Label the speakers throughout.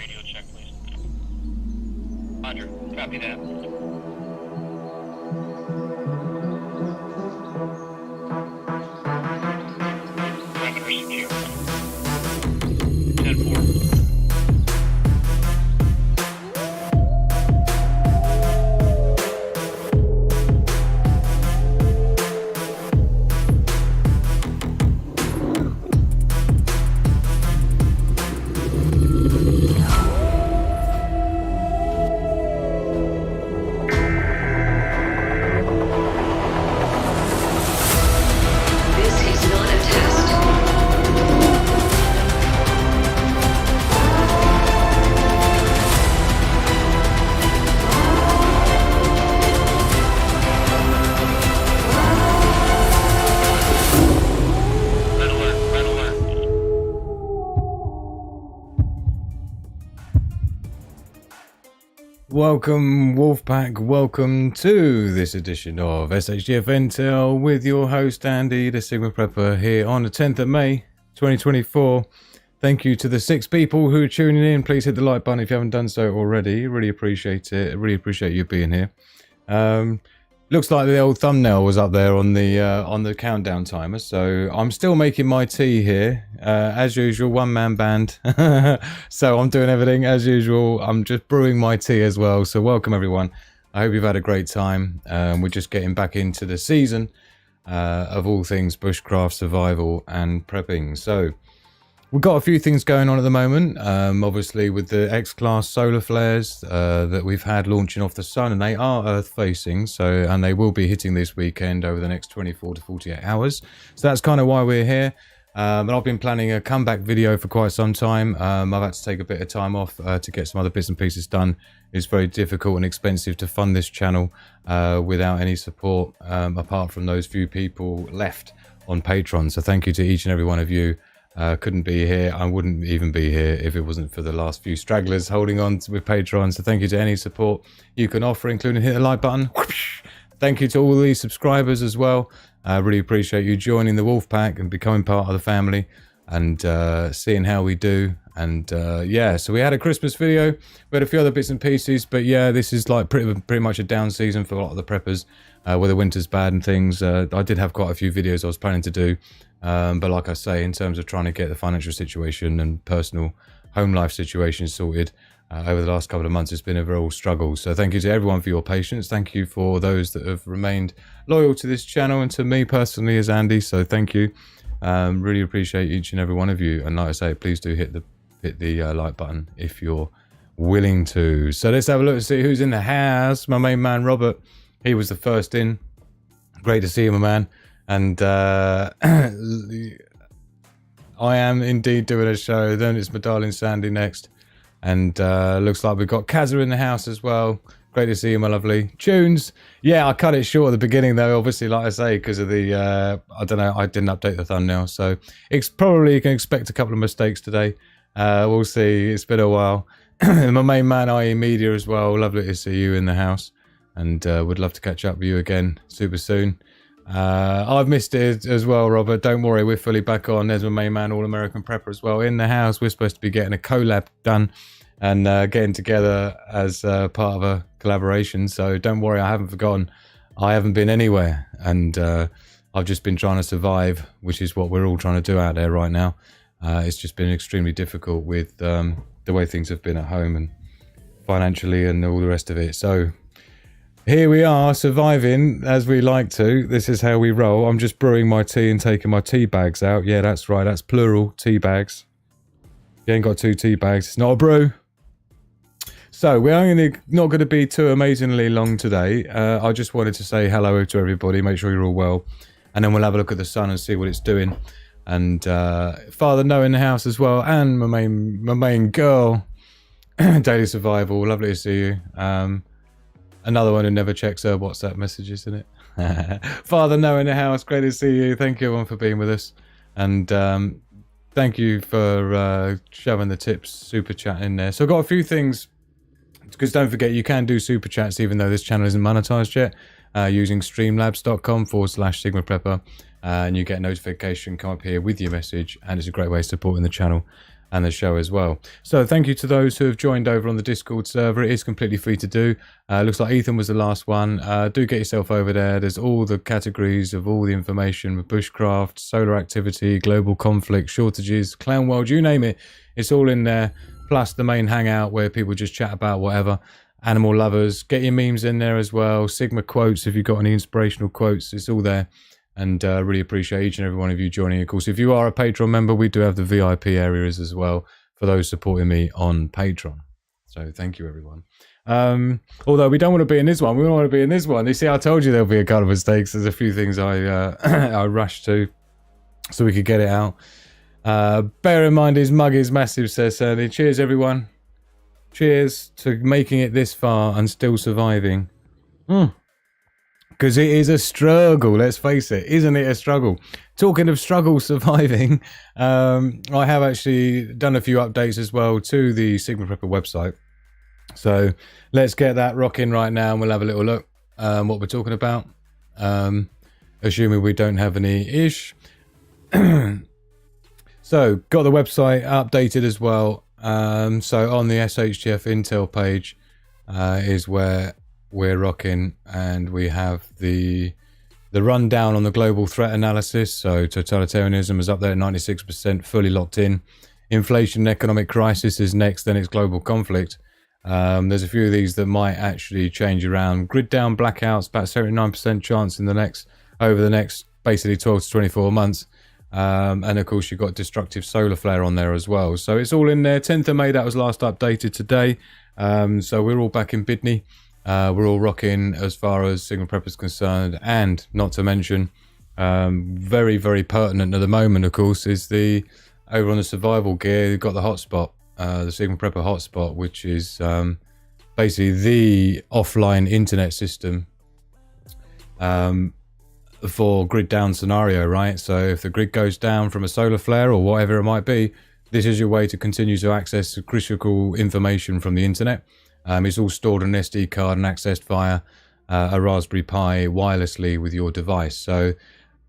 Speaker 1: radio check, please. Roger. Copy that. Perimeter secure. 10-4.
Speaker 2: Welcome Wolfpack, welcome to this edition of SHTF Intel with your host Andy, the Sigma Prepper, here on the 10th of May 2024. Thank you to the 6 people who are tuning in. Please hit the like button if you haven't done so already. Really appreciate it. Really appreciate you being here. Looks like the old thumbnail was up there on the countdown timer, so I'm still making my tea here, as usual, one-man band. So I'm doing everything as usual. I'm just brewing my tea as well. So welcome everyone. I hope you've had a great time. We're just getting back into the season of all things bushcraft, survival, and prepping. So we've got a few things going on at the moment, obviously with the X-Class solar flares that we've had launching off the sun, and they are Earth-facing, and they will be hitting this weekend over the next 24 to 48 hours. So that's kind of why we're here. And I've been planning a comeback video for quite some time. I've had to take a bit of time off to get some other bits and pieces done. It's very difficult and expensive to fund this channel without any support, apart from those few people left on Patreon. So thank you to each and every one of you. Couldn't be here. I wouldn't even be here if it wasn't for the last few stragglers holding on with Patreon. So thank you to any support you can offer, including hit the like button. Thank you to all the subscribers as well. I really appreciate you joining the Wolfpack and becoming part of the family and seeing how we do. And yeah, so we had a Christmas video. We had a few other bits and pieces, but yeah, this is like pretty much a down season for a lot of the preppers where the winter's bad and things. I did have quite a few videos I was planning to do. But like I say, in terms of trying to get the financial situation and personal home life situation sorted over the last couple of months, it's been a real struggle. So thank you to everyone for your patience. Thank you for those that have remained loyal to this channel and to me personally as Andy. So thank you. Really appreciate each and every one of you. And like I say, please do hit the like button if you're willing to. So let's have a look and see who's in the house. My main man, Robert, he was the first in. Great to see you, my man. And I am indeed doing a show. Then it's my darling Sandy next. And looks like we've got Kazza in the house as well. Great to see you, my lovely. Tunes. Yeah, I cut it short at the beginning though, obviously, like I say, because of the, I don't know, I didn't update the thumbnail. So it's probably you can expect a couple of mistakes today. We'll see. It's been a while. My main man, IE Media as well. Lovely to see you in the house. And would love to catch up with you again super soon. I've missed it as well, Robert. Don't worry, we're fully back on. There's my main man, All American Prepper as well in the house. We're supposed to be getting a collab done and getting together as part of a collaboration. So don't worry, I haven't forgotten. I haven't been anywhere, and I've just been trying to survive, which is what we're all trying to do out there right now. It's just been extremely difficult with the way things have been at home and financially and all the rest of it. So here we are, surviving as we like to. This is how we roll. I'm just brewing my tea and taking my tea bags out. Yeah, that's right. That's plural, tea bags. You ain't got 2 tea bags. It's not a brew. So we're not going to be too amazingly long today. I just wanted to say hello to everybody. Make sure you're all well. And then we'll have a look at the sun and see what it's doing. And Father No in the house as well. And my main girl, Daily Survival. Lovely to see you. Another one who never checks her WhatsApp messages, isn't it? Father No in the house, great to see you. Thank you everyone for being with us. And thank you for shoving the tips super chat in there. So I've got a few things, because don't forget you can do super chats even though this channel isn't monetized yet, using streamlabs.com/Sigma Prepper. And you get a notification come up here with your message, and it's a great way of supporting the channel. and the show as well. So thank you to those who have joined over on the Discord server. It is completely free to do. Looks like Ethan was the last one. Do get yourself over there. There's all the categories of all the information with bushcraft, solar activity, global conflict, shortages, clown world, you name it. It's all in there. Plus the main hangout where people just chat about whatever. Animal lovers, get your memes in there as well. Sigma quotes, if you've got any inspirational quotes, it's all there. And really appreciate each and every one of you joining. Of course, if you are a Patreon member, we do have the VIP areas as well for those supporting me on Patreon. So thank you, everyone. Although we don't want to be in this one. We don't want to be in this one. You see, I told you there'll be a couple of mistakes. There's a few things I I rushed to so we could get it out. Bear in mind his mug is massive, says Sandy. Cheers, everyone. Cheers to making it this far and still surviving. Because it is a struggle, let's face it. Isn't it a struggle? Talking of struggle surviving, I have actually done a few updates as well to the Sigma Prepper website. So let's get that rocking right now and we'll have a little look what we're talking about. Assuming we don't have any ish. So got the website updated as well. So on the SHTF Intel page is where we're rocking, and we have the rundown on the global threat analysis. So totalitarianism is up there at 96%, fully locked in. Inflation and economic crisis is next, then it's global conflict. There's a few of these that might actually change around. Grid down blackouts, about 79% chance in over the next basically 12 to 24 months. And of course you've got destructive solar flare on there as well. So it's all in there. 10th of May, that was last updated today. So we're all back in Bidney. We're all rocking as far as Sigma Prep is concerned, and not to mention, very, very pertinent at the moment, of course, is over on the survival gear, you've got the hotspot, the Sigma Prepper hotspot, which is basically the offline internet system for grid down scenario, right? So if the grid goes down from a solar flare or whatever it might be, this is your way to continue to access critical information from the internet. It's all stored on an SD card and accessed via a Raspberry Pi wirelessly with your device. So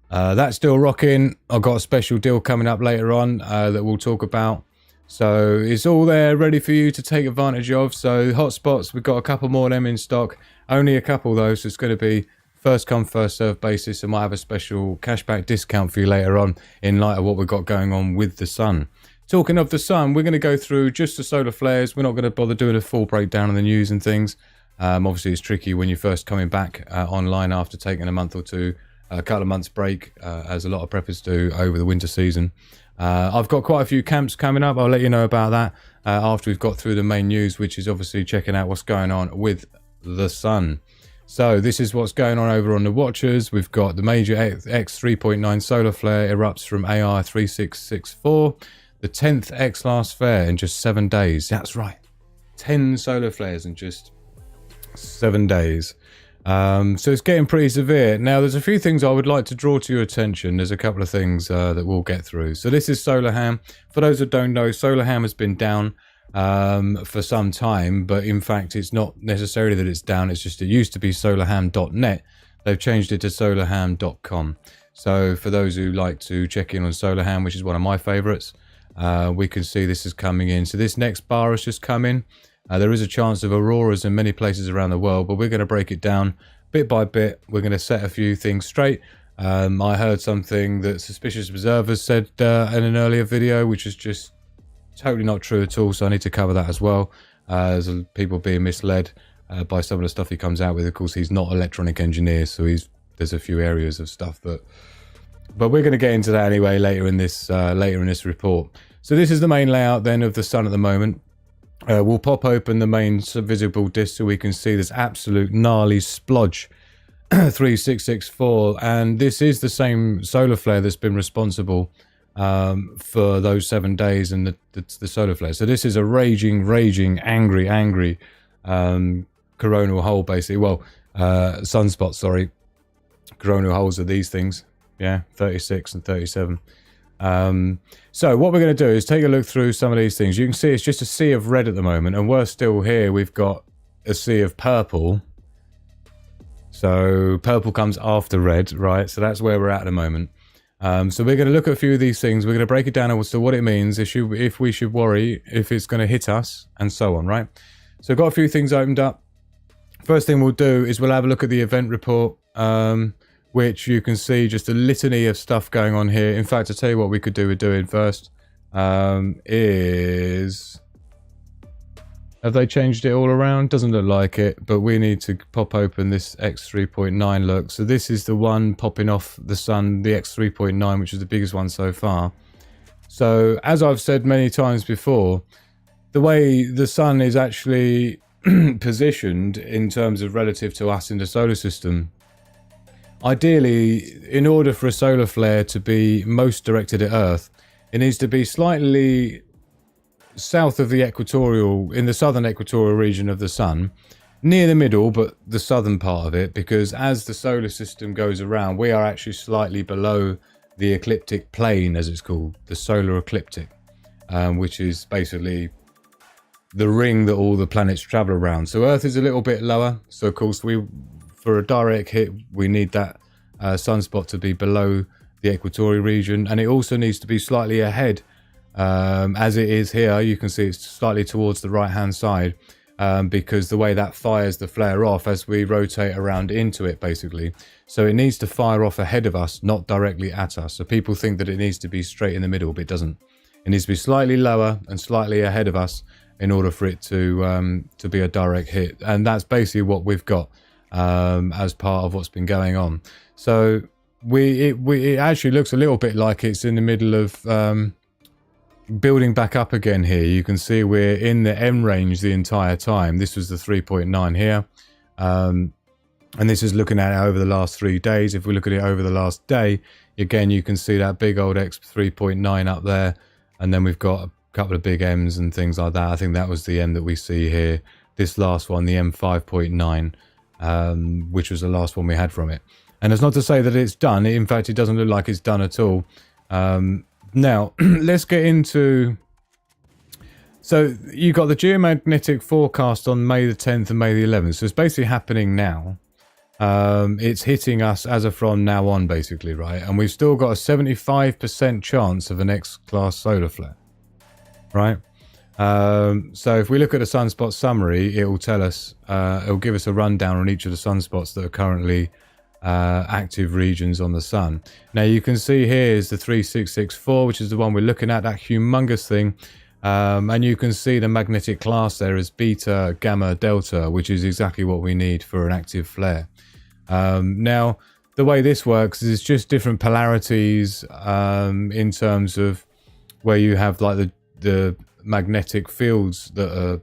Speaker 2: that's still rocking. I've got a special deal coming up later on that we'll talk about. So it's all there ready for you to take advantage of. So hotspots, we've got a couple more of them in stock. Only a couple though, so it's going to be first come, first serve basis, and might have a special cashback discount for you later on in light of what we've got going on with the sun. Talking of the sun, we're going to go through just the solar flares. We're not going to bother doing a full breakdown of the news and things. Obviously, it's tricky when you're first coming back online after taking a month or two, a couple of months break, as a lot of preppers do over the winter season. I've got quite a few camps coming up. I'll let you know about that after we've got through the main news, which is obviously checking out what's going on with the sun. So this is what's going on over on the watchers. We've got the major X 3.9 solar flare erupts from AR 3664. The 10th X-Last flare in just 7 days. That's right. 10 solar flares in just 7 days. So it's getting pretty severe. Now, there's a few things I would like to draw to your attention. There's a couple of things that we'll get through. So this is SolarHam. For those that don't know, SolarHam has been down for some time. But in fact, it's not necessarily that it's down. It's just it used to be solarham.net. They've changed it to solarham.com. So for those who like to check in on SolarHam, which is one of my favorites, we can see this is coming in. So this next bar has just come in. There is a chance of auroras in many places around the world, but we're going to break it down bit by bit. We're going to set a few things straight. I heard something that suspicious observers said in an earlier video, which is just totally not true at all. So I need to cover that as well. There's people being misled by some of the stuff he comes out with. Of course, he's not an electronic engineer, so there's a few areas of stuff that. But we're going to get into that anyway later in this report. So this is the main layout then of the sun at the moment. We'll pop open the main visible disk so we can see this absolute gnarly splodge 3664, and this is the same solar flare that's been responsible for those 7 days and the solar flare. So this is a raging, angry coronal hole basically. Well, sunspot, sorry. Coronal holes are these things. Yeah, 36 and 37. So what we're going to do is take a look through some of these things. You can see it's just a sea of red at the moment, and worse still here, we've got a sea of purple. So purple comes after red, right? So that's where we're at the moment. So we're going to look at a few of these things. We're going to break it down as to what it means, if we should worry, if it's going to hit us, and so on, right? So I've got a few things opened up. First thing we'll do is we'll have a look at the event report, which you can see just a litany of stuff going on here. In fact, I'll tell you what we could do with doing first, is... Have they changed it all around? Doesn't look like it, but we need to pop open this X3.9 look. So this is the one popping off the sun, the X3.9, which is the biggest one so far. So as I've said many times before, the way the sun is actually positioned in terms of relative to us in the solar system, ideally, in order for a solar flare to be most directed at Earth, it needs to be slightly south of the equatorial, in the southern equatorial region of the sun, near the middle, but the southern part of it, because as the solar system goes around, we are actually slightly below the ecliptic plane, as it's called, the solar ecliptic, which is basically the ring that all the planets travel around. So Earth is a little bit lower, so of course for a direct hit, we need that sunspot to be below the equatorial region, and it also needs to be slightly ahead. As it is here, you can see it's slightly towards the right hand side, because the way that fires the flare off as we rotate around into it, basically. So it needs to fire off ahead of us, not directly at us. So people think that it needs to be straight in the middle, but it doesn't. It needs to be slightly lower and slightly ahead of us in order for it to be a direct hit. And that's basically what we've got as part of what's been going on. So it actually looks a little bit like it's in the middle of building back up again here. You can see we're in the M range the entire time. This was the 3.9 here, and this is looking at it over the last 3 days. If we look at it over the last day, again you can see that big old X 3.9 up there, and then we've got a couple of big M's and things like that. I think that was the M that we see here. This last one, the M5.9, which was the last one we had from it. And it's not to say that it's done. In fact, it doesn't look like it's done at all. Now, let's get into... So, you got the geomagnetic forecast on May the 10th and May the 11th. So, it's basically happening now. It's hitting us as of from now on, basically, right? And we've still got a 75% chance of an X-class solar flare, right? So, if we look at the sunspot summary, it will tell us, it'll give us a rundown on each of the sunspots that are currently active regions on the sun. Now you can see here is the 3664, which is the one we're looking at, that humongous thing, and you can see the magnetic class there is beta, gamma, delta, which is exactly what we need for an active flare. Now the way this works is it's just different polarities in terms of where you have like the magnetic fields that are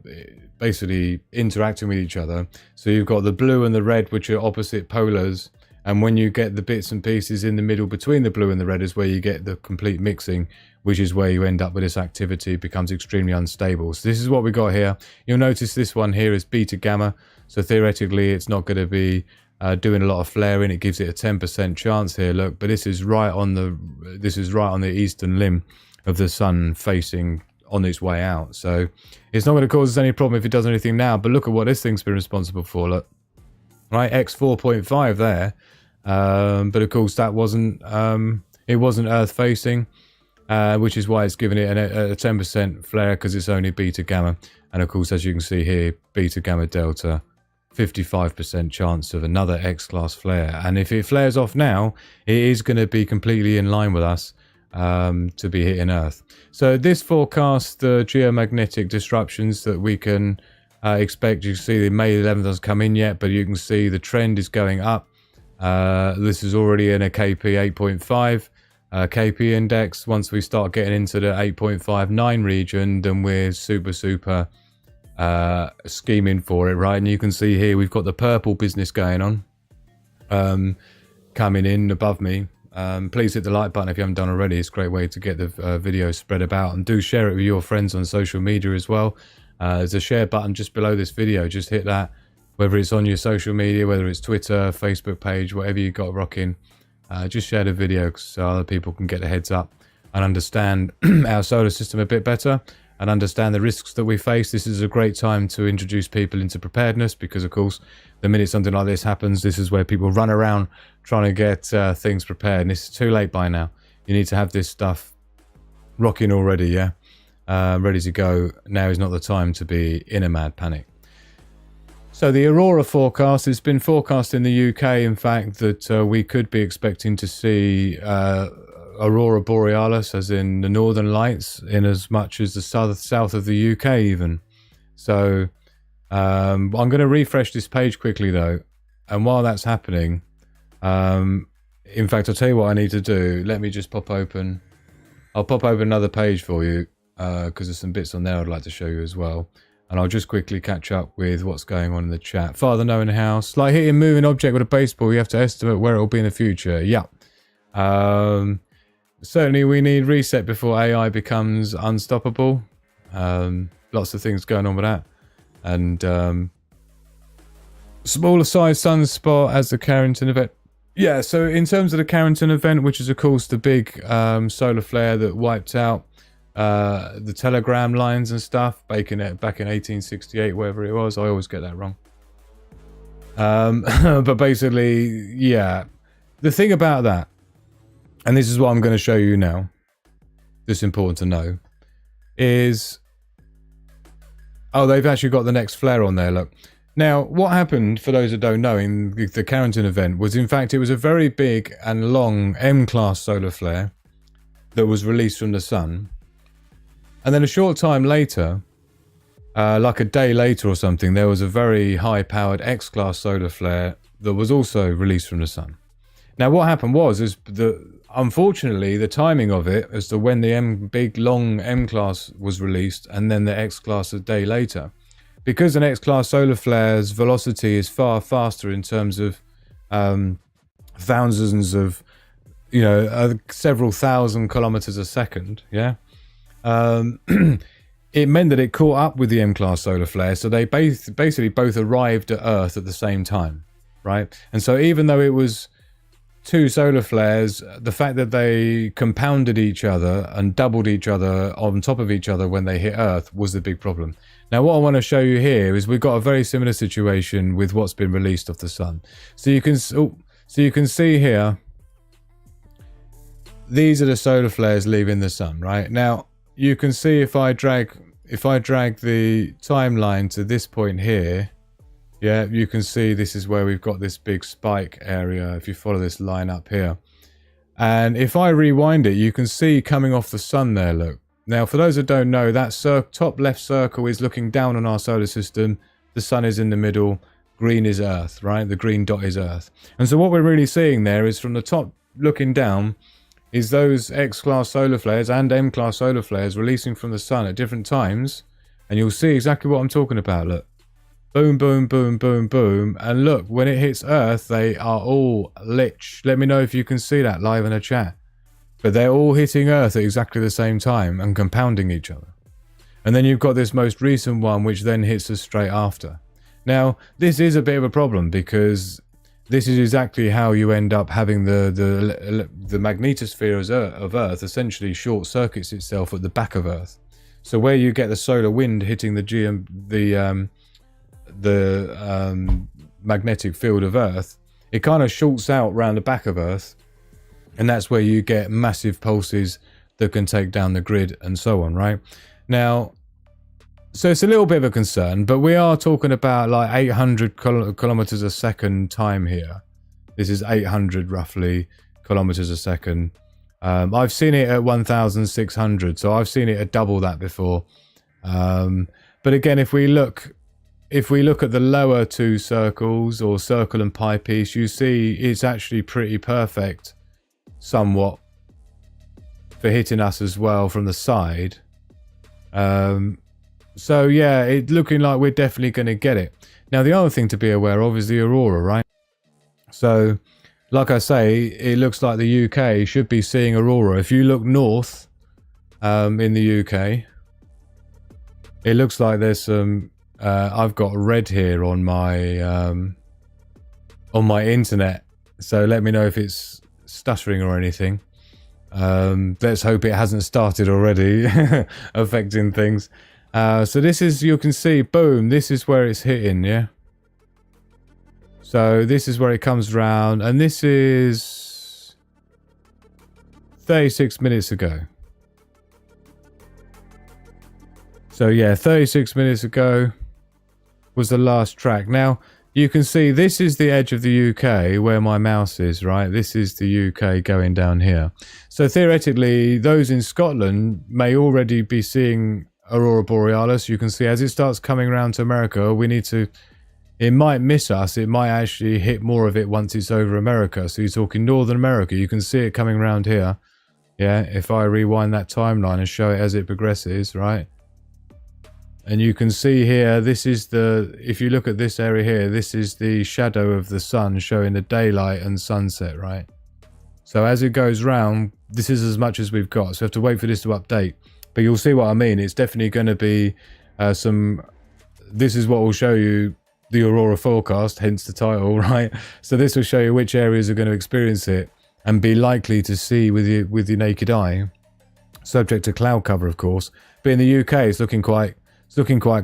Speaker 2: basically interacting with each other. So you've got the blue and the red, which are opposite polars. And when you get the bits and pieces in the middle between the blue and the red is where you get the complete mixing, which is where you end up with this activity. It becomes extremely unstable. So this is what we got here. You'll notice this one here is beta gamma. So theoretically, it's not going to be doing a lot of flaring. It gives it a 10% chance here. Look, but this is right on the eastern limb of the sun facing on its way out. So it's not going to cause us any problem if it does anything now. But look at what this thing's been responsible for. Look, right, X4.5 there. But of course that wasn't it wasn't Earth facing, which is why it's giving it a 10% flare, because it's only beta gamma. And of course, as you can see here, beta gamma delta, 55% chance of another X-class flare. And if it flares off now, it is going to be completely in line with us to be hitting Earth. So this forecasts the geomagnetic disruptions that we can expect. You can see the May 11th hasn't come in yet, but you can see the trend is going up. This is already in a KP 8.5 KP index. Once we start getting into the 8.59 region, then we're super scheming for it, right? And you can see here we've got the purple business going on, coming in above me. Please hit the like button if you haven't done already. It's a great way to get the video spread about, and do share it with your friends on social media as well. There's a share button just below this video. Just hit that, whether it's on your social media, whether it's Twitter, Facebook page, whatever you got rocking. Just share the video so other people can get a heads up and understand our solar system a bit better and understand the risks that we face. This is a great time to introduce people into preparedness, because of course the minute something like this happens, this is where people run around trying to get things prepared, and it's too late by now. You need to have this stuff rocking already, yeah? Ready to go. Now is not the time to be in a mad panic. So the Aurora forecast has been forecast in the UK, in fact, that we could be expecting to see Aurora Borealis, as in the Northern Lights, in as much as the south of the UK even. So I'm going to refresh this page quickly though, and while that's happening, in fact, I'll tell you what I need to do. Let me just pop open. I'll pop open another page for you because there's some bits on there I'd like to show you as well. And I'll just quickly catch up with what's going on in the chat. Father knowing house. Like hitting a moving object with a baseball, you have to estimate where it will be in the future. Yeah. Certainly we need reset before AI becomes unstoppable. Lots of things going on with that. And smaller size sunspot as the Carrington event. Yeah, so in terms of the Carrington event, which is of course the big solar flare that wiped out the telegram lines and stuff back in 1868, wherever it was. I always get that wrong. But basically, yeah, the thing about that, and this is what I'm going to show you now, this is important to know, is they've actually got the next flare on there. Look, now what happened, for those that don't know, in the Carrington event was, in fact, it was a very big and long M-class solar flare that was released from the sun. And then a short time later, like a day later or something, there was a very high-powered X-class solar flare that was also released from the sun. Now, what happened is unfortunately, the timing of it as to when the big, long M-class was released and then the X-class a day later, because an X-class solar flare's velocity is far faster in terms of thousands of, several thousand kilometers a second, yeah? It meant that it caught up with the M-class solar flare, so they basically both arrived at Earth at the same time, right? And so even though it was two solar flares, the fact that they compounded each other and doubled each other on top of each other when they hit Earth was the big problem. Now what I want to show you here is we've got a very similar situation with what's been released off the sun. So you can see here, these are the solar flares leaving the sun, right? Now you can see if I drag the timeline to this point here, yeah, you can see this is where we've got this big spike area, if you follow this line up here. And if I rewind it, you can see coming off the sun there, look. Now, for those that don't know, that top left circle is looking down on our solar system. The sun is in the middle. Green is Earth, right? The green dot is Earth. And so what we're really seeing there is from the top looking down is those X-class solar flares and M-class solar flares releasing from the sun at different times. And you'll see exactly what I'm talking about, look. Boom, boom, boom, boom, boom. And look, when it hits Earth, they are all lit. Let me know if you can see that live in the chat. But they're all hitting Earth at exactly the same time and compounding each other. And then you've got this most recent one, which then hits us straight after. Now, this is a bit of a problem because this is exactly how you end up having the magnetosphere of Earth essentially short circuits itself at the back of Earth. So where you get the solar wind hitting the magnetic field of Earth, it kind of shorts out around the back of Earth, and that's where you get massive pulses that can take down the grid and so on, right? Now, so it's a little bit of a concern, but we are talking about like 800 kilometers a second time here. This is 800 roughly kilometers a second. I've seen it at 1,600, so I've seen it at double that before. But again, if we look at the lower two circles, or circle and pie piece, you see it's actually pretty perfect, somewhat, for hitting us as well from the side. So yeah, it's looking like we're definitely going to get it. Now the other thing to be aware of is the aurora, right? So, like I say, it looks like the UK should be seeing aurora. If you look north in the UK, it looks like there's some... I've got red here on my internet, so let me know if it's stuttering or anything. Let's hope it hasn't started already affecting things. So this is, you can see, boom, this is where it's hitting, yeah? So this is where it comes round, and this is 36 minutes ago. So yeah, 36 minutes ago was the last track. Now, you can see this is the edge of the UK where my mouse is, right? This is the UK going down here. So theoretically, those in Scotland may already be seeing Aurora Borealis. You can see as it starts coming around to America, it might miss us. It might actually hit more of it once it's over America. So you're talking Northern America. You can see it coming around here. Yeah, if I rewind that timeline and show it as it progresses, right? And you can see here, this is if you look at this area here, this is the shadow of the sun showing the daylight and sunset, right? So as it goes round, this is as much as we've got. So we have to wait for this to update. But you'll see what I mean. It's definitely going to be this is what will show you the Aurora forecast, hence the title, right? So this will show you which areas are going to experience it and be likely to see with your naked eye. Subject to cloud cover, of course. But in the UK, it's looking quite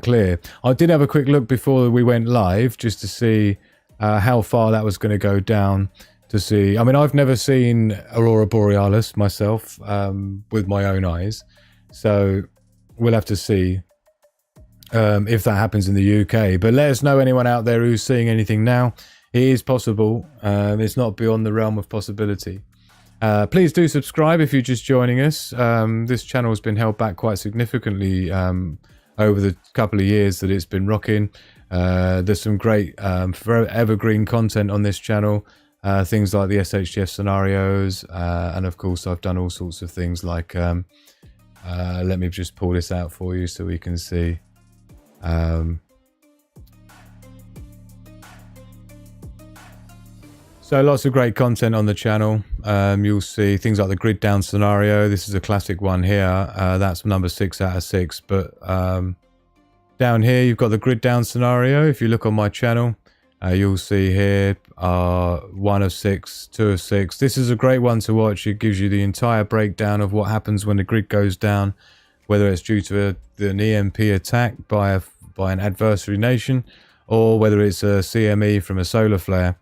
Speaker 2: clear. I did have a quick look before we went live just to see how far that was going to go down. To see, I mean, I've never seen Aurora Borealis myself with my own eyes, so we'll have to see if that happens in the UK. But let us know, anyone out there who's seeing anything now. It is possible. It's not beyond the realm of possibility. Please do subscribe if you're just joining us. This channel has been held back quite significantly over the couple of years that it's been rocking. There's some great evergreen content on this channel, things like the SHTF Scenarios, and of course I've done all sorts of things like let me just pull this out for you so we can see. So lots of great content on the channel. You'll see things like the grid down scenario. This is a classic one here. That's number 6 out of 6. But down here, you've got the grid down scenario. If you look on my channel, you'll see here 1 of 6, 2 of 6. This is a great one to watch. It gives you the entire breakdown of what happens when the grid goes down, whether it's due to an EMP attack by an adversary nation, or whether it's a CME from a solar flare.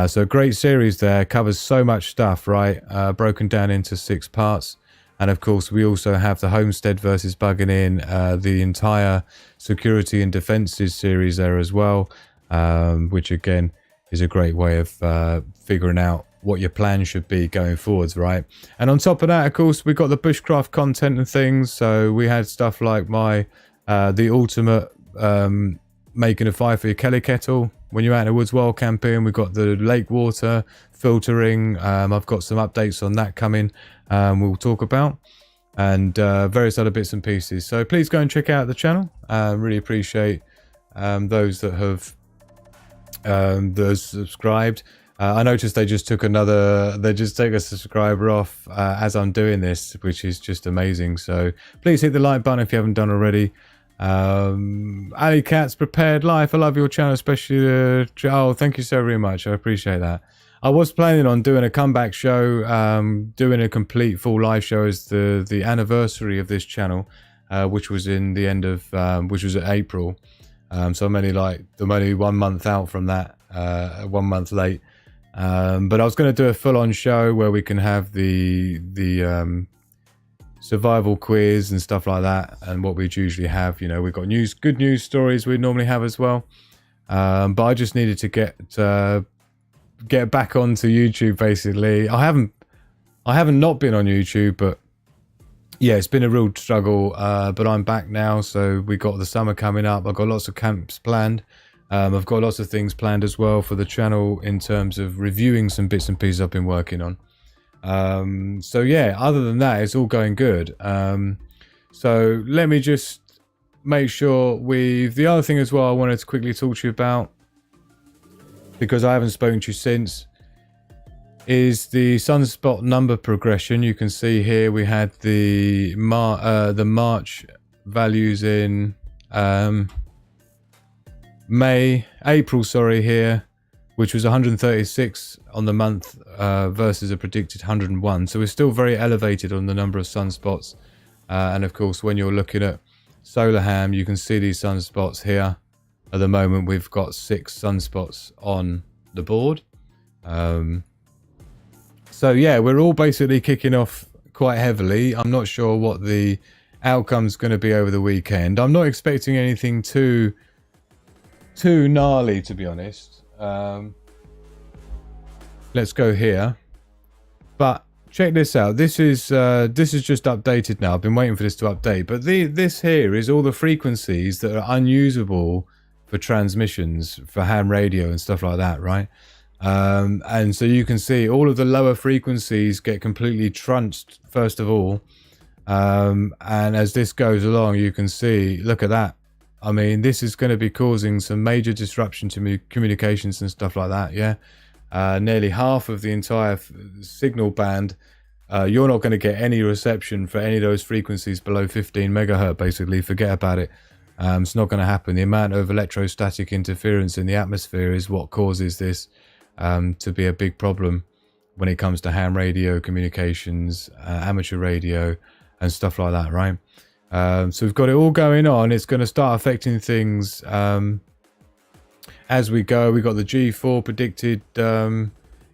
Speaker 2: So a great series there, covers so much stuff, right? Broken down into 6 parts. And of course, we also have the Homestead versus Bugging In, the entire Security and Defences series there as well, which again is a great way of figuring out what your plan should be going forwards, right? And on top of that, of course, we've got the bushcraft content and things. So we had stuff like the ultimate making a fire for your Kelly kettle when you're out in the woods wild camping. We've got the lake water filtering. I've got some updates on that coming we'll talk about, and various other bits and pieces. So please go and check out the channel. Really appreciate those that have subscribed. I noticed they just took a subscriber off as I'm doing this, which is just amazing. So please hit the like button if you haven't done already. Ali Cat's Prepared Life, I love your channel, especially oh, thank you so very much, I appreciate that. I was planning on doing a comeback show, doing a complete full live show as the anniversary of this channel, which was in the end of which was at April. So I'm only 1 month out from that, 1 month late. But I was going to do a full-on show where we can have the survival quiz and stuff like that, and what we'd usually have. You know, we've got good news stories we'd normally have as well. But I just needed to get back onto YouTube. Basically, I haven't not been on YouTube, but yeah, it's been a real struggle. But I'm back now, so we got the summer coming up. I've got lots of camps planned. I've got lots of things planned as well for the channel in terms of reviewing some bits and pieces I've been working on. So yeah, other than that, it's all going good. So let me just make sure the other thing as well I wanted to quickly talk to you about, because I haven't spoken to you since, is the sunspot number progression. You can see here we had the March values in April, sorry, here, which was 136 on the month versus a predicted 101. So we're still very elevated on the number of sunspots. And of course, when you're looking at SolarHam, you can see these sunspots here. At the moment, we've got 6 sunspots on the board. So yeah, we're all basically kicking off quite heavily. I'm not sure what the outcome's going to be over the weekend. I'm not expecting anything too gnarly, to be honest. Let's go here. But check this out. This is just updated now. I've been waiting for this to update. But this here is all the frequencies that are unusable for transmissions, for ham radio and stuff like that, right? And so you can see all of the lower frequencies get completely trunched first of all. And as this goes along, you can see, look at that. I mean, this is going to be causing some major disruption to communications and stuff like that, yeah? Nearly half of the entire signal band, you're not going to get any reception for any of those frequencies below 15 megahertz, basically. Forget about it. It's not going to happen. The amount of electrostatic interference in the atmosphere is what causes this to be a big problem when it comes to ham radio communications, amateur radio, and stuff like that, right? So we've got it all going on. It's going to start affecting things as we go. We've got the G4 predicted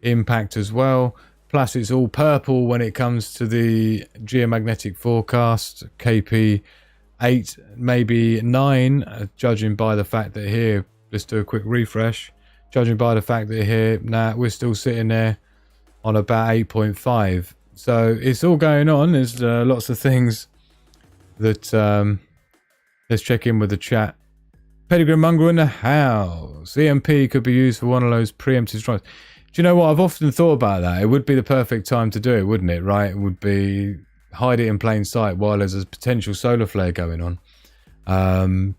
Speaker 2: impact as well. Plus, it's all purple when it comes to the geomagnetic forecast, KP 8, maybe 9, judging by the fact that here, let's do a quick refresh. Judging by the fact that here, we're still sitting there on about 8.5. So it's all going on. There's lots of things that let's check in with the chat. Pedigree Mongrel in the house. EMP could be used for one of those preemptive strikes. Do you know what? I've often thought about that. It would be the perfect time to do it, wouldn't it? Right? It would be hide it in plain sight while there's a potential solar flare going on.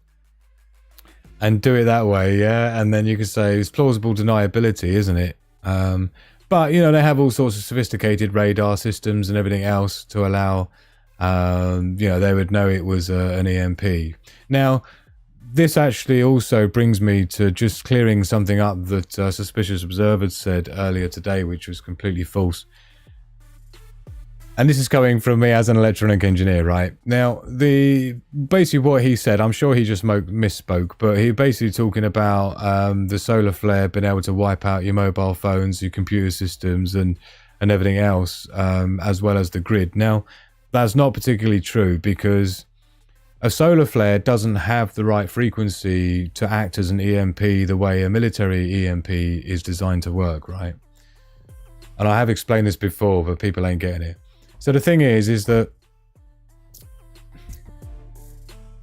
Speaker 2: And do it that way, yeah? And then you could say it's plausible deniability, isn't it? But, you know, they have all sorts of sophisticated radar systems and everything else to allow, you know, they would know it was an EMP. Now, this actually also brings me to just clearing something up that Suspicious Observers said earlier today, which was completely false. And this is coming from me as an electronic engineer, right? Now, basically what he said, I'm sure he just misspoke, but he basically talking about the solar flare being able to wipe out your mobile phones, your computer systems, and everything else, as well as the grid. Now, that's not particularly true because a solar flare doesn't have the right frequency to act as an EMP the way a military EMP is designed to work, right? And I have explained this before, but people ain't getting it. So the thing is that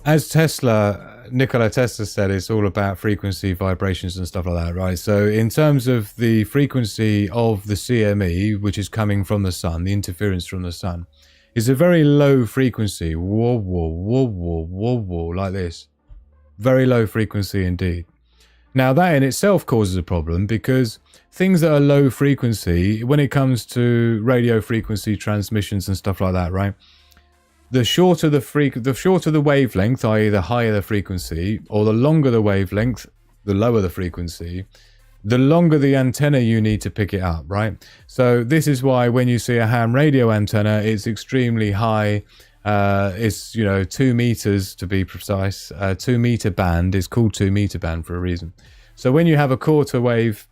Speaker 2: as Nikola Tesla said, it's all about frequency, vibrations and stuff like that, right? So in terms of the frequency of the CME, which is coming from the sun, the interference from the sun, is a very low frequency, whoa, whoa, whoa, whoa, whoa, whoa, like this. Very low frequency indeed. Now that in itself causes a problem because things that are low frequency, when it comes to radio frequency transmissions and stuff like that, right? The shorter the wavelength, i.e. the higher the frequency, or the longer the wavelength, the lower the frequency, the longer the antenna you need to pick it up, right? So this is why when you see a ham radio antenna, it's extremely high. It's, you know, 2 meters to be precise. 2 meter band is called 2 meter band for a reason. So when you have a quarter wave,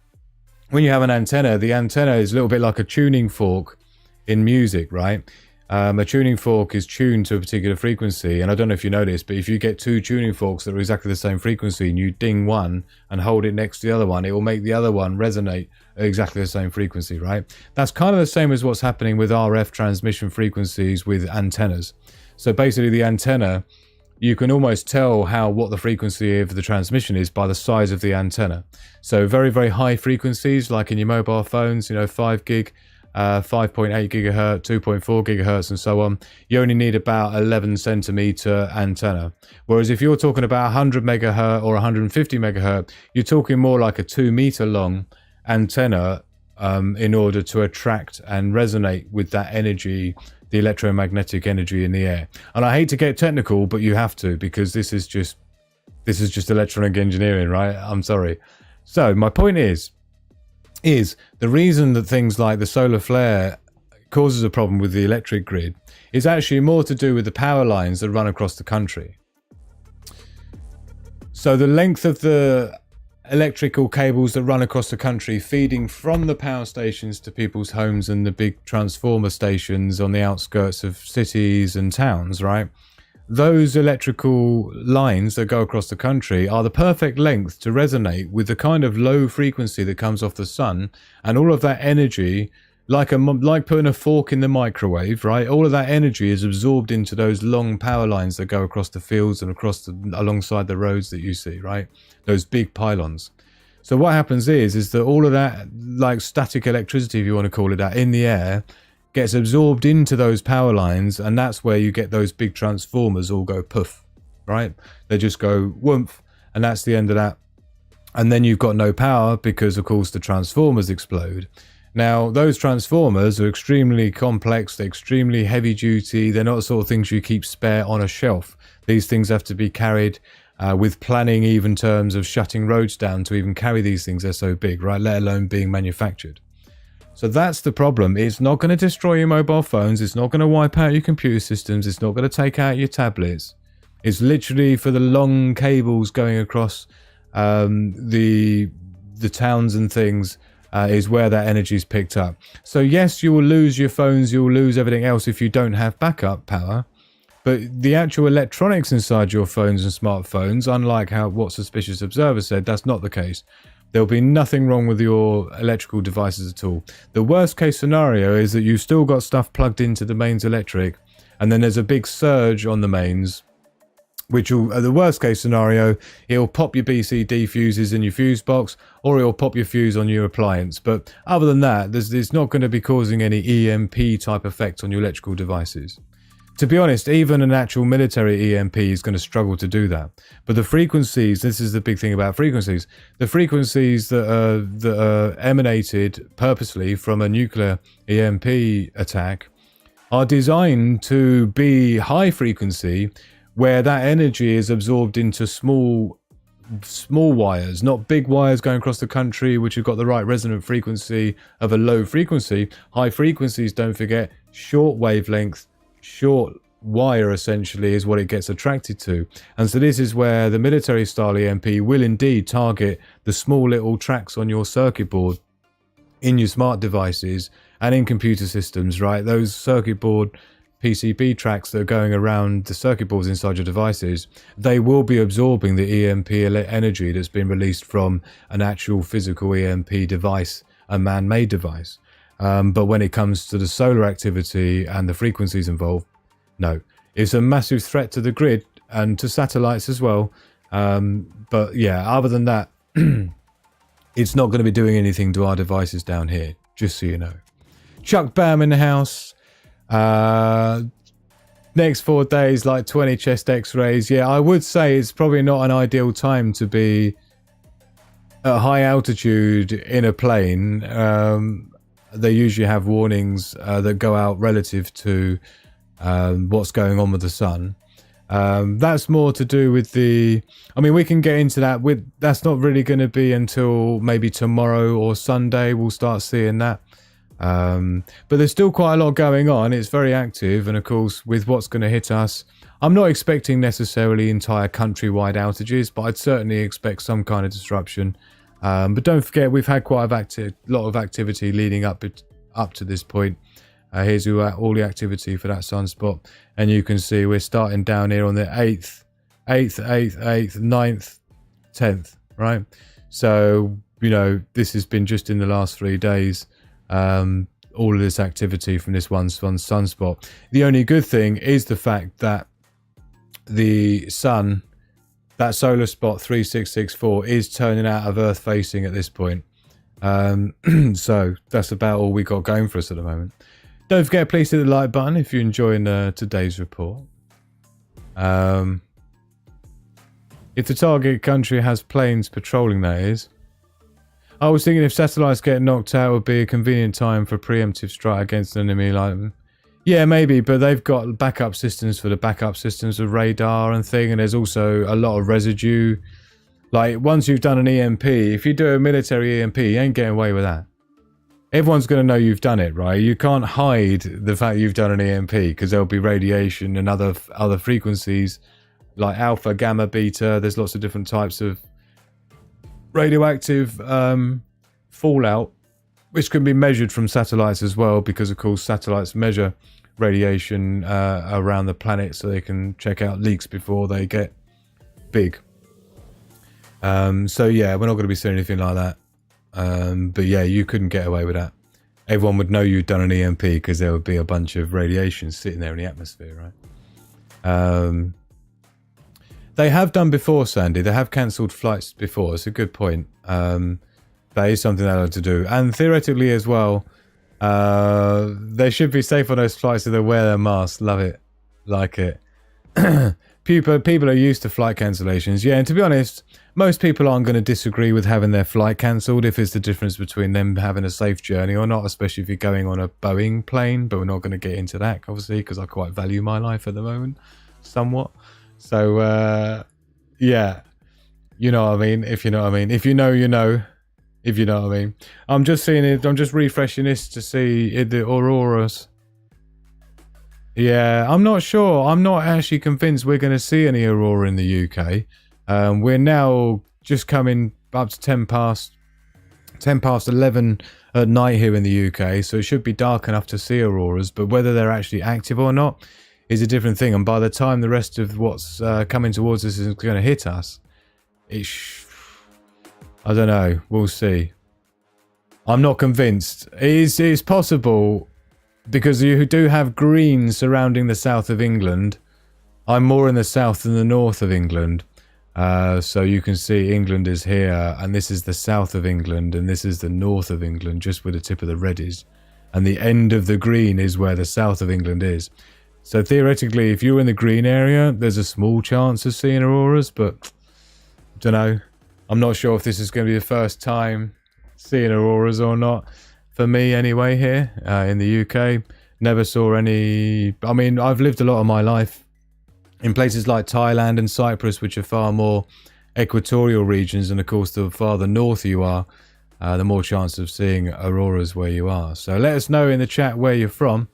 Speaker 2: when you have an antenna, the antenna is a little bit like a tuning fork in music, right? A tuning fork is tuned to a particular frequency, and I don't know if you know this, but if you get 2 tuning forks that are exactly the same frequency and you ding one and hold it next to the other one, it will make the other one resonate at exactly the same frequency, right? That's kind of the same as what's happening with RF transmission frequencies with antennas. So basically the antenna, you can almost tell what the frequency of the transmission is by the size of the antenna. So very, very high frequencies, like in your mobile phones, you know, 5 gig, 5.8 gigahertz, 2.4 gigahertz, and so on. You only need about 11 centimeter antenna. Whereas if you're talking about 100 megahertz or 150 megahertz, you're talking more like a 2 meter long antenna in order to attract and resonate with that energy, the electromagnetic energy in the air. And I hate to get technical, but you have to, because this is just electronic engineering, right? I'm sorry. So my point is the reason that things like the solar flare causes a problem with the electric grid is actually more to do with the power lines that run across the country. So the length of the electrical cables that run across the country feeding from the power stations to people's homes and the big transformer stations on the outskirts of cities and towns, right? Those electrical lines that go across the country are the perfect length to resonate with the kind of low frequency that comes off the sun, and all of that energy, like putting a fork in the microwave, right? All of that energy is absorbed into those long power lines that go across the fields and alongside the roads that you see, right? Those big pylons. So what happens is that all of that, like static electricity, if you want to call it that, in the air gets absorbed into those power lines, and that's where you get those big transformers all go poof, right? They just go whoomph, and that's the end of that. And then you've got no power because, of course, the transformers explode. Now, those transformers are extremely complex, they're extremely heavy duty, they're not the sort of things you keep spare on a shelf. These things have to be carried with planning, even terms of shutting roads down to even carry these things. They're so big, right? Let alone being manufactured. So that's the problem. It's not going to destroy your mobile phones, it's not going to wipe out your computer systems, it's not going to take out your tablets. It's literally for the long cables going across the towns and things. Is where that energy is picked up. So yes, you will lose your phones, you will lose everything else if you don't have backup power, but the actual electronics inside your phones and smartphones, unlike what Suspicious Observer said, that's not the case. There'll be nothing wrong with your electrical devices at all. The worst case scenario is that you've still got stuff plugged into the mains electric, and then there's a big surge on the mains, which will, at the worst case scenario, it'll pop your BCD fuses in your fuse box, or it'll pop your fuse on your appliance. But other than that, it's not going to be causing any EMP type effect on your electrical devices. To be honest, even an actual military EMP is going to struggle to do that. But the frequencies, this is the big thing about frequencies, the frequencies that are emanated purposely from a nuclear EMP attack are designed to be high frequency, where that energy is absorbed into small wires, not big wires going across the country, which have got the right resonant frequency of a low frequency. High frequencies, don't forget, short wavelength, short wire essentially is what it gets attracted to. And so this is where the military style EMP will indeed target the small little tracks on your circuit board in your smart devices and in computer systems, right? Those circuit board PCB tracks that are going around the circuit boards inside your devices, they will be absorbing the EMP energy that's been released from an actual physical EMP device, a man-made device. But when it comes to the solar activity and the frequencies involved, no. It's a massive threat to the grid and to satellites as well. But yeah, other than that, it's not going to be doing anything to our devices down here, just so you know. Chuck Bam in the house. Next 4 days, like 20 chest x-rays. Yeah, I would say it's probably not an ideal time to be at high altitude in a plane. They usually have warnings that go out relative to what's going on with the sun. That's more to do with I mean, we can get into that. That's not really going to be until maybe tomorrow or Sunday we'll start seeing that. But there's still quite a lot going on. It's very active, and of course with what's going to hit us, I'm not expecting necessarily entire countrywide outages, but I'd certainly expect some kind of disruption. But don't forget, we've had quite a lot of activity leading up to this point. Here's all the activity for that sunspot, and you can see we're starting down here on the 8th, 9th, 10th, right? So, you know, this has been just in the last 3 days. All of this activity from this one sunspot. The only good thing is the fact that the sun, that solar spot 3664, is turning out of Earth facing at this point. So that's about all we got going for us at the moment. Don't forget, please hit the like button if you're enjoying today's report. If the target country has planes patrolling, that is. I was thinking if satellites get knocked out, it would be a convenient time for a preemptive strike against an enemy like them. Yeah, maybe, but they've got backup systems for the backup systems of radar and thing, and there's also a lot of residue. Like, once you've done an EMP, if you do a military EMP, you ain't getting away with that. Everyone's going to know you've done it, right? You can't hide the fact you've done an EMP, because there'll be radiation and other frequencies, like alpha, gamma, beta. There's lots of different types of radioactive fallout, which can be measured from satellites as well, because of course satellites measure radiation around the planet, so they can check out leaks before they get big. So yeah, we're not going to be seeing anything like that. But yeah, you couldn't get away with that. Everyone would know you'd done an EMP because there would be a bunch of radiation sitting there in the atmosphere, right? They have done before, Sandy. They have cancelled flights before. It's a good point. That is something they like to do. And theoretically as well, they should be safe on those flights if they wear their masks. Love it. Like it. People are used to flight cancellations. Yeah, and to be honest, most people aren't going to disagree with having their flight cancelled if it's the difference between them having a safe journey or not, especially if you're going on a Boeing plane. But we're not going to get into that, obviously, because I quite value my life at the moment, somewhat. So, yeah, you know what I mean? If you know what I mean. If you know, you know. If you know what I mean. I'm just seeing it. I'm just refreshing this to see the auroras. Yeah, I'm not sure. I'm not actually convinced we're going to see any aurora in the UK. We're now just coming up to 10 past 11 at night here in the UK, so it should be dark enough to see auroras, but whether they're actually active or not is a different thing. And by the time the rest of what's coming towards us is going to hit us, I don't know. We'll see. I'm not convinced. It is possible, because you do have green surrounding the south of England. I'm more in the south than the north of England. So you can see England is here, and this is the south of England, and this is the north of England, just where the tip of the red is. And the end of the green is where the south of England is. So theoretically, if you're in the green area, there's a small chance of seeing auroras, but I don't know. I'm not sure if this is going to be the first time seeing auroras or not. For me, anyway, here in the UK, never saw any. I mean, I've lived a lot of my life in places like Thailand and Cyprus, which are far more equatorial regions, and of course, the farther north you are, the more chance of seeing auroras where you are. So let us know in the chat where you're from,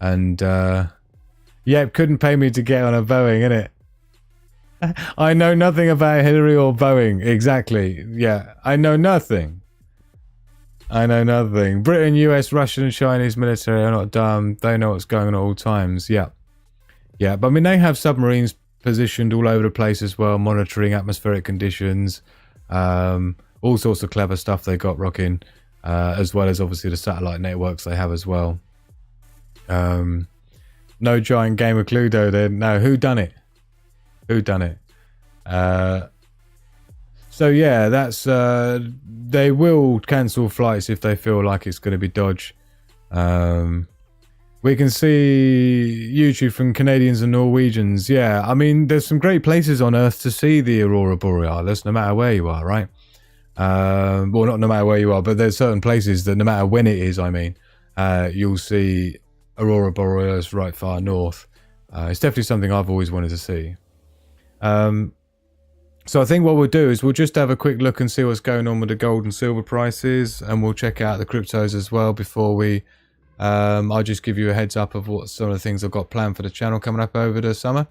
Speaker 2: and yeah, couldn't pay me to get on a Boeing, innit? I know nothing about Hillary or Boeing. Exactly. Yeah, I know nothing. Britain, US, Russian and Chinese military are not dumb. They know what's going on at all times. Yeah. Yeah, but I mean, they have submarines positioned all over the place as well, monitoring atmospheric conditions. All sorts of clever stuff they got rocking, as well as obviously the satellite networks they have as well. No giant game of Cluedo then. No, who done it? So yeah, that's they will cancel flights if they feel like it's going to be dodge. We can see YouTube from Canadians and Norwegians. Yeah, I mean, there's some great places on Earth to see the Aurora Borealis, no matter where you are, right? Well, not no matter where you are, but there's certain places that no matter when it is, I mean, you'll see Aurora Borealis right far north. It's definitely something I've always wanted to see. So I think what we'll do is we'll just have a quick look and see what's going on with the gold and silver prices, and we'll check out the cryptos as well before we I'll just give you a heads up of what some of the things I've got planned for the channel coming up over the summer,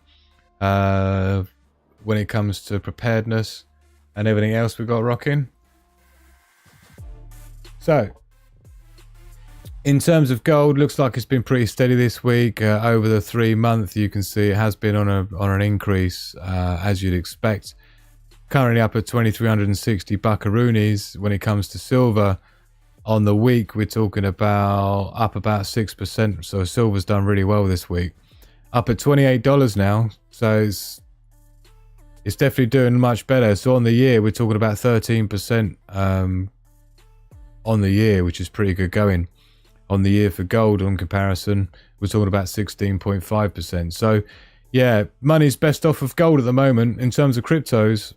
Speaker 2: when it comes to preparedness and everything else we've got rocking. So in terms of gold, looks like it's been pretty steady this week. Over the 3 month, you can see it has been on an increase, as you'd expect. Currently up at 2,360 buckaroonies. When it comes to silver, on the week, we're talking about up about 6%. So silver's done really well this week. Up at $28 now. So it's definitely doing much better. So on the year, we're talking about 13% on the year, which is pretty good going. On the year for gold, on comparison, we're talking about 16.5%. So yeah, money's best off of gold at the moment. In terms of cryptos,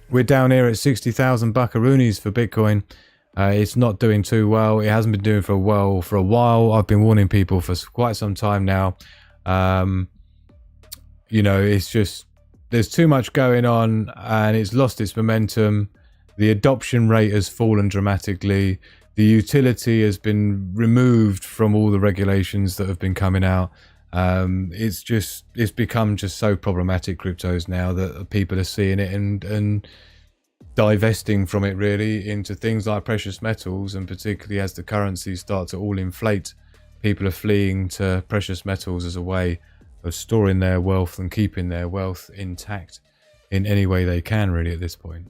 Speaker 2: we're down here at 60,000 buckaroonies for Bitcoin. It's not doing too well. It hasn't been doing for a while. I've been warning people for quite some time now. You know, it's just, there's too much going on and it's lost its momentum. The adoption rate has fallen dramatically. The utility has been removed from all the regulations that have been coming out. It's become just so problematic, cryptos, now that people are seeing it, and divesting from it really into things like precious metals, and particularly as the currencies start to all inflate, people are fleeing to precious metals as a way of storing their wealth and keeping their wealth intact in any way they can really at this point.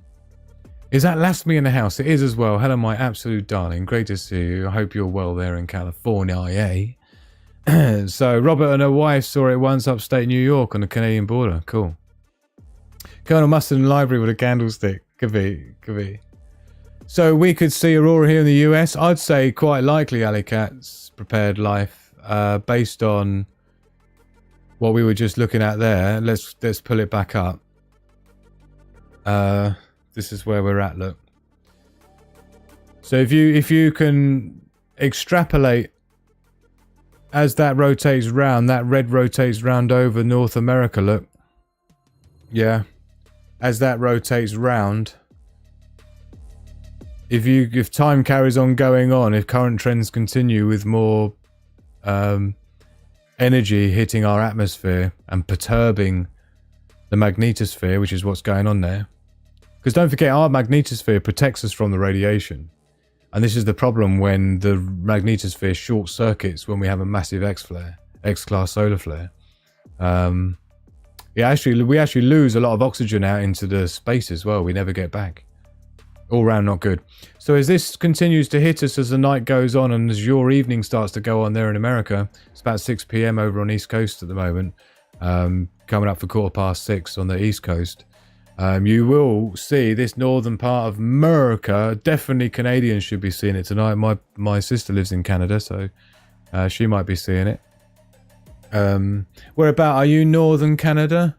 Speaker 2: Is that Last Me in the house? It is as well. Hello, my absolute darling. Great to see you. I hope you're well there in California, eh? So, Robert and her wife saw it once upstate New York on the Canadian border. Cool. Colonel Mustard in the library with a candlestick. Could be. So, we could see Aurora here in the US. I'd say quite likely Alicat's prepared life, based on what we were just looking at there. Let's pull it back up. This is where we're at, look. So if you can extrapolate as that rotates round, that red rotates round over North America, look. Yeah. As that rotates round, if time carries on going on, if current trends continue with more energy hitting our atmosphere and perturbing the magnetosphere, which is what's going on there. Because don't forget, our magnetosphere protects us from the radiation. And this is the problem when the magnetosphere short circuits when we have a massive X-flare, X-class solar flare. We actually lose a lot of oxygen out into the space as well. We never get back. All round not good. So as this continues to hit us as the night goes on and as your evening starts to go on there in America, it's about 6 p.m. over on East Coast at the moment, coming up for 6:15 on the East Coast. You will see this northern part of America. Definitely Canadians should be seeing it tonight. My sister lives in Canada, so she might be seeing it. Whereabout are you, Northern Canada?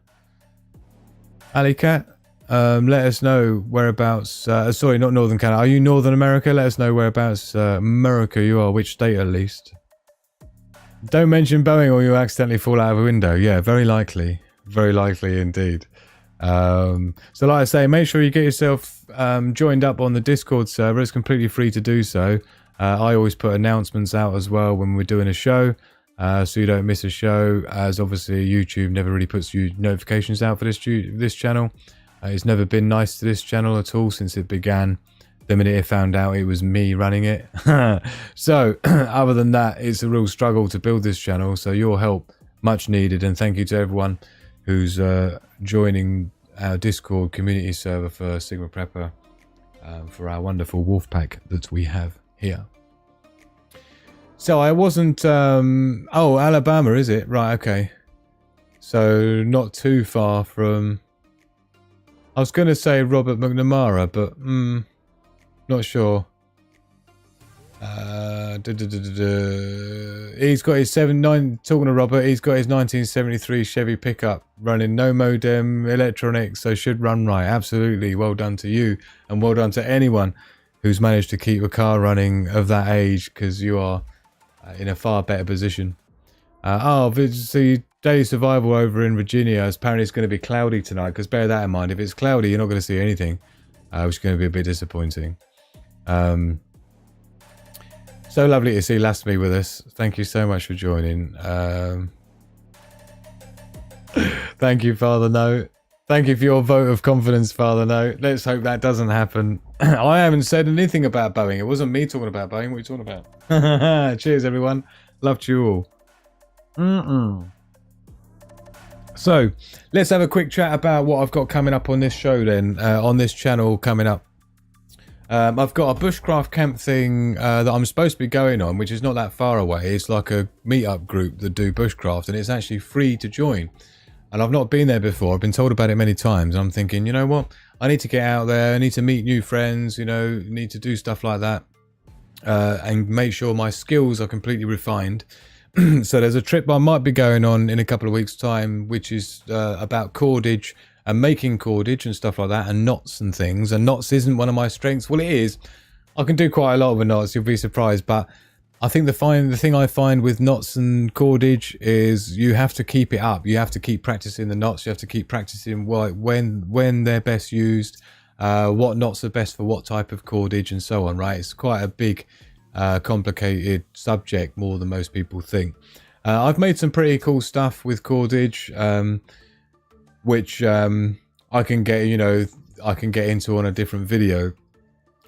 Speaker 2: Alicat? Let us know whereabouts. Sorry, not Northern Canada. Are you Northern America? Let us know whereabouts America you are, which state at least. Don't mention Boeing or you'll accidentally fall out of a window. Yeah, very likely. Very likely indeed. So like I say, make sure you get yourself joined up on the Discord server. It's completely free to do so. I always put announcements out as well when we're doing a show, so you don't miss a show, as obviously YouTube never really puts you notifications out for this channel. It's never been nice to this channel at all since it began, the minute it found out it was me running it. So other than that, it's a real struggle to build this channel, so your help much needed, and thank you to everyone who's joining our Discord community server for Sigma Prepper, for our wonderful wolf pack that we have here. So I wasn't oh, Alabama, is it? Right, okay. So not too far from, I was going to say Robert McNamara, but not sure. He's got his talking to Robert, he's got his 1973 Chevy pickup running, no modem, electronics, so should run right. Absolutely, well done to you, and well done to anyone who's managed to keep a car running of that age, because you are in a far better position. The daily survival over in Virginia, apparently it's going to be cloudy tonight, because bear that in mind, if it's cloudy you're not going to see anything, which is going to be a bit disappointing. So lovely to see Last Me with us. Thank you so much for joining. Thank you, Father No. Thank you for your vote of confidence, Father No. Let's hope that doesn't happen. I haven't said anything about Boeing. It wasn't me talking about Boeing. What are you talking about? Cheers, everyone. Love to you all. So, let's have a quick chat about what I've got coming up on this show then. On this channel coming up. I've got a bushcraft camp thing that I'm supposed to be going on, which is not that far away. It's like a meetup group that do bushcraft, and it's actually free to join. And I've not been there before. I've been told about it many times. I'm thinking, you know what? I need to get out there. I need to meet new friends, you know, need to do stuff like that. And make sure my skills are completely refined. So there's a trip I might be going on in a couple of weeks' time, which is about cordage and making cordage and stuff like that, and knots and things. And knots isn't one of my strengths. Well, it is. I can do quite a lot with knots, you'll be surprised. But I think the thing I find with knots and cordage is you have to keep it up. You have to keep practicing the knots. You have to keep practicing when they're best used, what knots are best for what type of cordage and so on, right? It's quite a big, complicated subject, more than most people think. I've made some pretty cool stuff with cordage, which I can get, you know, I can get into on a different video.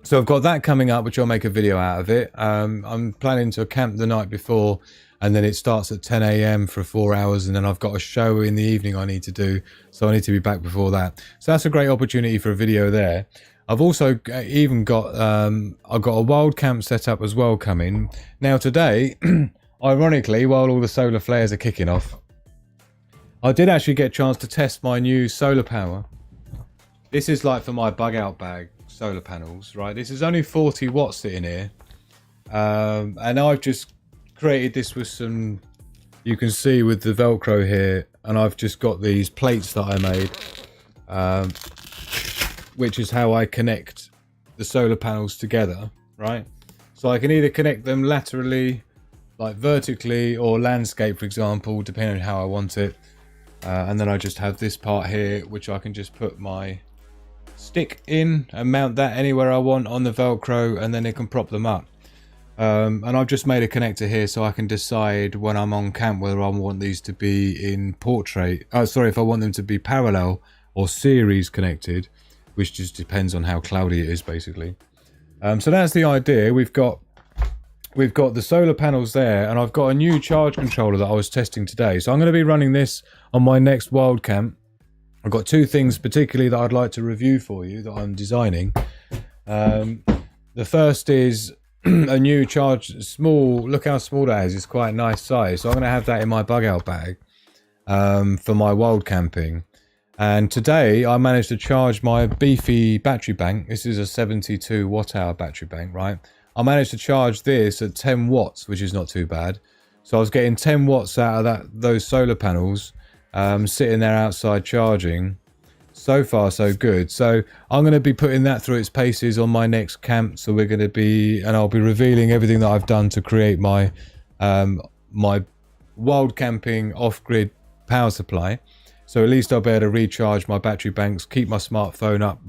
Speaker 2: So I've got that coming up, which I'll make a video out of it. I'm planning to camp the night before, and then it starts at 10 a.m. for 4 hours, and then I've got a show in the evening I need to do, so I need to be back before that. So that's a great opportunity for a video there. I've also even got I've got a wild camp set up as well coming. Now today, ironically, while all the solar flares are kicking off, I did actually get a chance to test my new solar power. This is like for my bug out bag solar panels, right? This is only 40 watts sitting here, and I've just created this with some, you can see with the Velcro here, and I've just got these plates that I made, which is how I connect the solar panels together, right? So I can either connect them laterally, like vertically, or landscape, for example, depending on how I want it. And then I just have this part here, which I can just put my stick in and mount that anywhere I want on the Velcro, and then it can prop them up. And I've just made a connector here so I can decide when I'm on camp whether I want these to be in portrait. If I want them to be parallel or series connected, which just depends on how cloudy it is, basically. So that's the idea. We've got the solar panels there, and I've got a new charge controller that I was testing today. So I'm going to be running this on my next wild camp. I've got two things particularly that I'd like to review for you that I'm designing. The first is a new charge, small, look how small that is. It's quite a nice size. So I'm going to have that in my bug out bag for my wild camping. And today I managed to charge my beefy battery bank. This is a 72 watt hour battery bank, right? I managed to charge this at 10 watts, which is not too bad. So I was getting 10 watts out of those solar panels, sitting there outside charging. So far, so good. So I'm going to be putting that through its paces on my next camp. So we're going to be, and I'll be revealing everything that I've done to create my my wild camping off-grid power supply. So at least I'll be able to recharge my battery banks, keep my smartphone up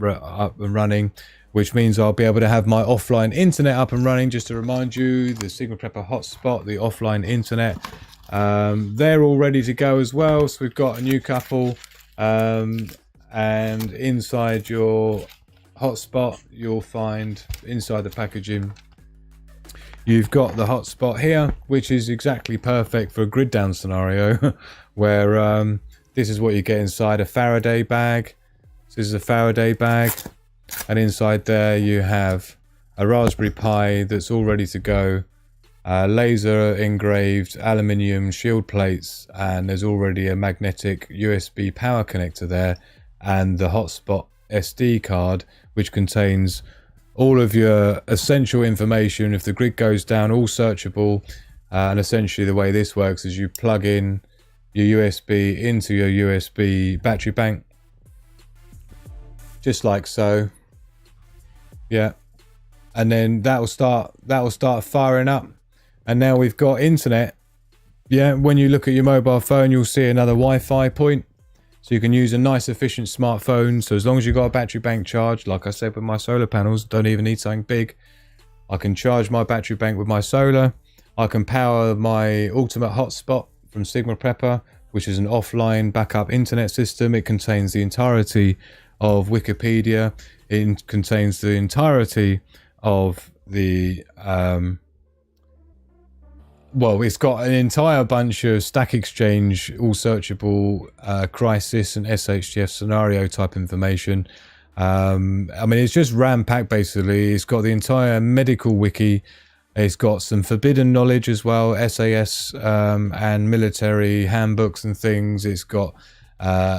Speaker 2: and running, which means I'll be able to have my offline internet up and running. Just to remind you, the Sigma Prepper hotspot, the offline internet, they're all ready to go as well. So we've got a new couple, and inside your hotspot, you'll find inside the packaging, you've got the hotspot here, which is exactly perfect for a grid down scenario where this is what you get inside a Faraday bag. So this is a Faraday bag, and inside there you have a Raspberry Pi that's all ready to go, laser engraved aluminium shield plates, and there's already a magnetic USB power connector there, and the hotspot SD card, which contains all of your essential information. If the grid goes down, all searchable. And essentially the way this works is you plug in your USB into your USB battery bank, just like so. Yeah, and then that will start firing up, and now we've got internet. Yeah, when you look at your mobile phone, you'll see another Wi-Fi point, so you can use a nice efficient smartphone. So as long as you've got a battery bank charged, like I said with my solar panels, don't even need something big. I can charge my battery bank with my solar. I can power my ultimate hotspot from Sigma Prepper, which is an offline backup internet system. It contains the entirety of Wikipedia. It contains the entirety of the well, it's got an entire bunch of Stack Exchange, all searchable, crisis and SHTF scenario type information. I mean, it's just RAM-packed basically. It's got the entire medical wiki. It's got some forbidden knowledge as well, SAS and military handbooks and things. It's got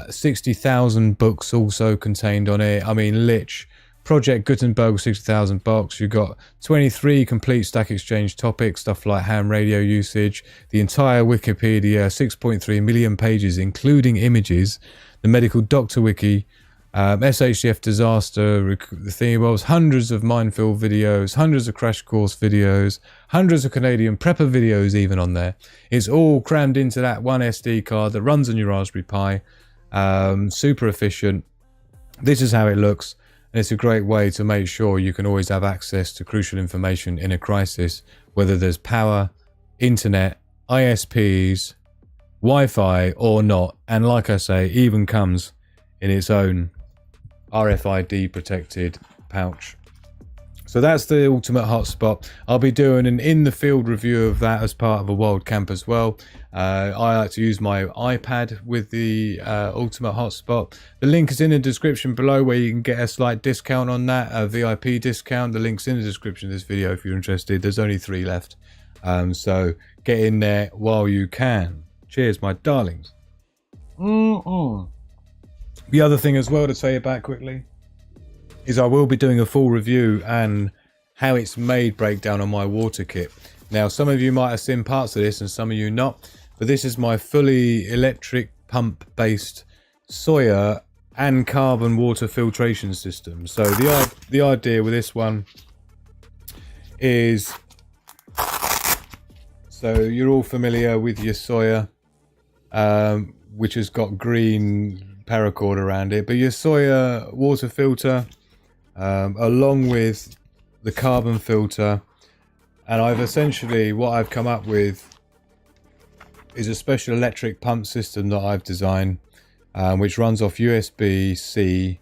Speaker 2: 60,000 books also contained on it. I mean, Lich, Project Gutenberg, 60,000 books. You've got 23 complete Stack Exchange topics, stuff like ham radio usage, the entire Wikipedia, 6.3 million pages, including images, the medical doctor wiki, SHTF disaster, the theme was hundreds of minefield videos, hundreds of crash course videos, hundreds of Canadian prepper videos even on there. It's all crammed into that one SD card that runs on your Raspberry Pi. Super efficient. This is how it looks. And it's a great way to make sure you can always have access to crucial information in a crisis, whether there's power, internet, ISPs, Wi-Fi or not. And like I say, even comes in its own RFID protected pouch. So that's the ultimate hotspot. I'll be doing an in the field review of that as part of a wild camp as well. I like to use my iPad with the ultimate hotspot. The link is in the description below where you can get a slight discount on that, a VIP discount. The link's in the description of this video if you're interested. There's only 3 left. So get in there while you can. Cheers, my darlings. The other thing as well to tell you about quickly is I will be doing a full review and how it's made breakdown on my water kit. Now, some of you might have seen parts of this and some of you not, but this is my fully electric pump based soya and carbon water filtration system. So the idea with this one is, so you're all familiar with your soya, which has got green paracord around it, but your soya water filter, along with the carbon filter, and I've essentially, what I've come up with is a special electric pump system that I've designed, which runs off USB-C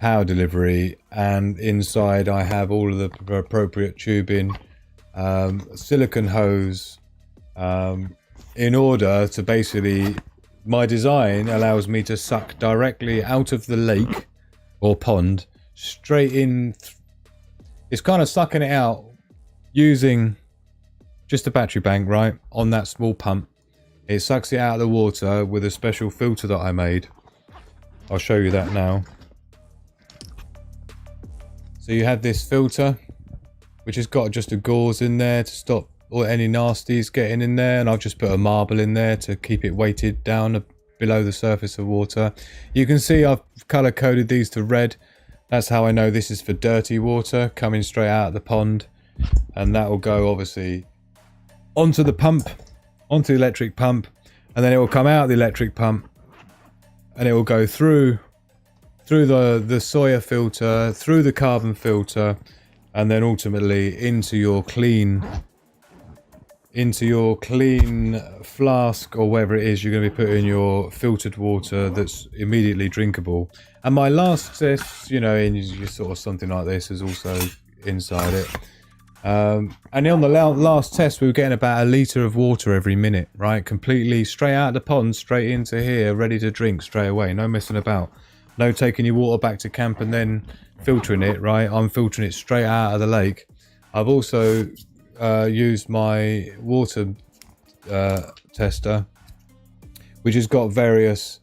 Speaker 2: power delivery, and inside I have all of the appropriate tubing, silicone hose, in order to basically, my design allows me to suck directly out of the lake or pond straight in. It's kind of sucking it out using just a battery bank, right, on that small pump. It sucks it out of the water with a special filter that I made. I'll show you that now. So you have this filter which has got just a gauze in there to stop any nasties getting in there, and I've just put a marble in there to keep it weighted down below the surface of water. You can see I've color coded these to red. That's how I know this is for dirty water coming straight out of the pond, and that will go obviously onto the pump, onto the electric pump, and then it will come out of the electric pump and it will go through the soya filter, through the carbon filter, and then ultimately into your clean flask or whatever it is you're going to be putting your filtered water that's immediately drinkable. And my last test, you know, in sort of something like this is also inside it. And on the last test we were getting about 1 litre of water every minute, right? Completely straight out of the pond, straight into here, ready to drink straight away. No messing about. No taking your water back to camp and then filtering it, right? I'm filtering it straight out of the lake. I've also used my water tester, which has got various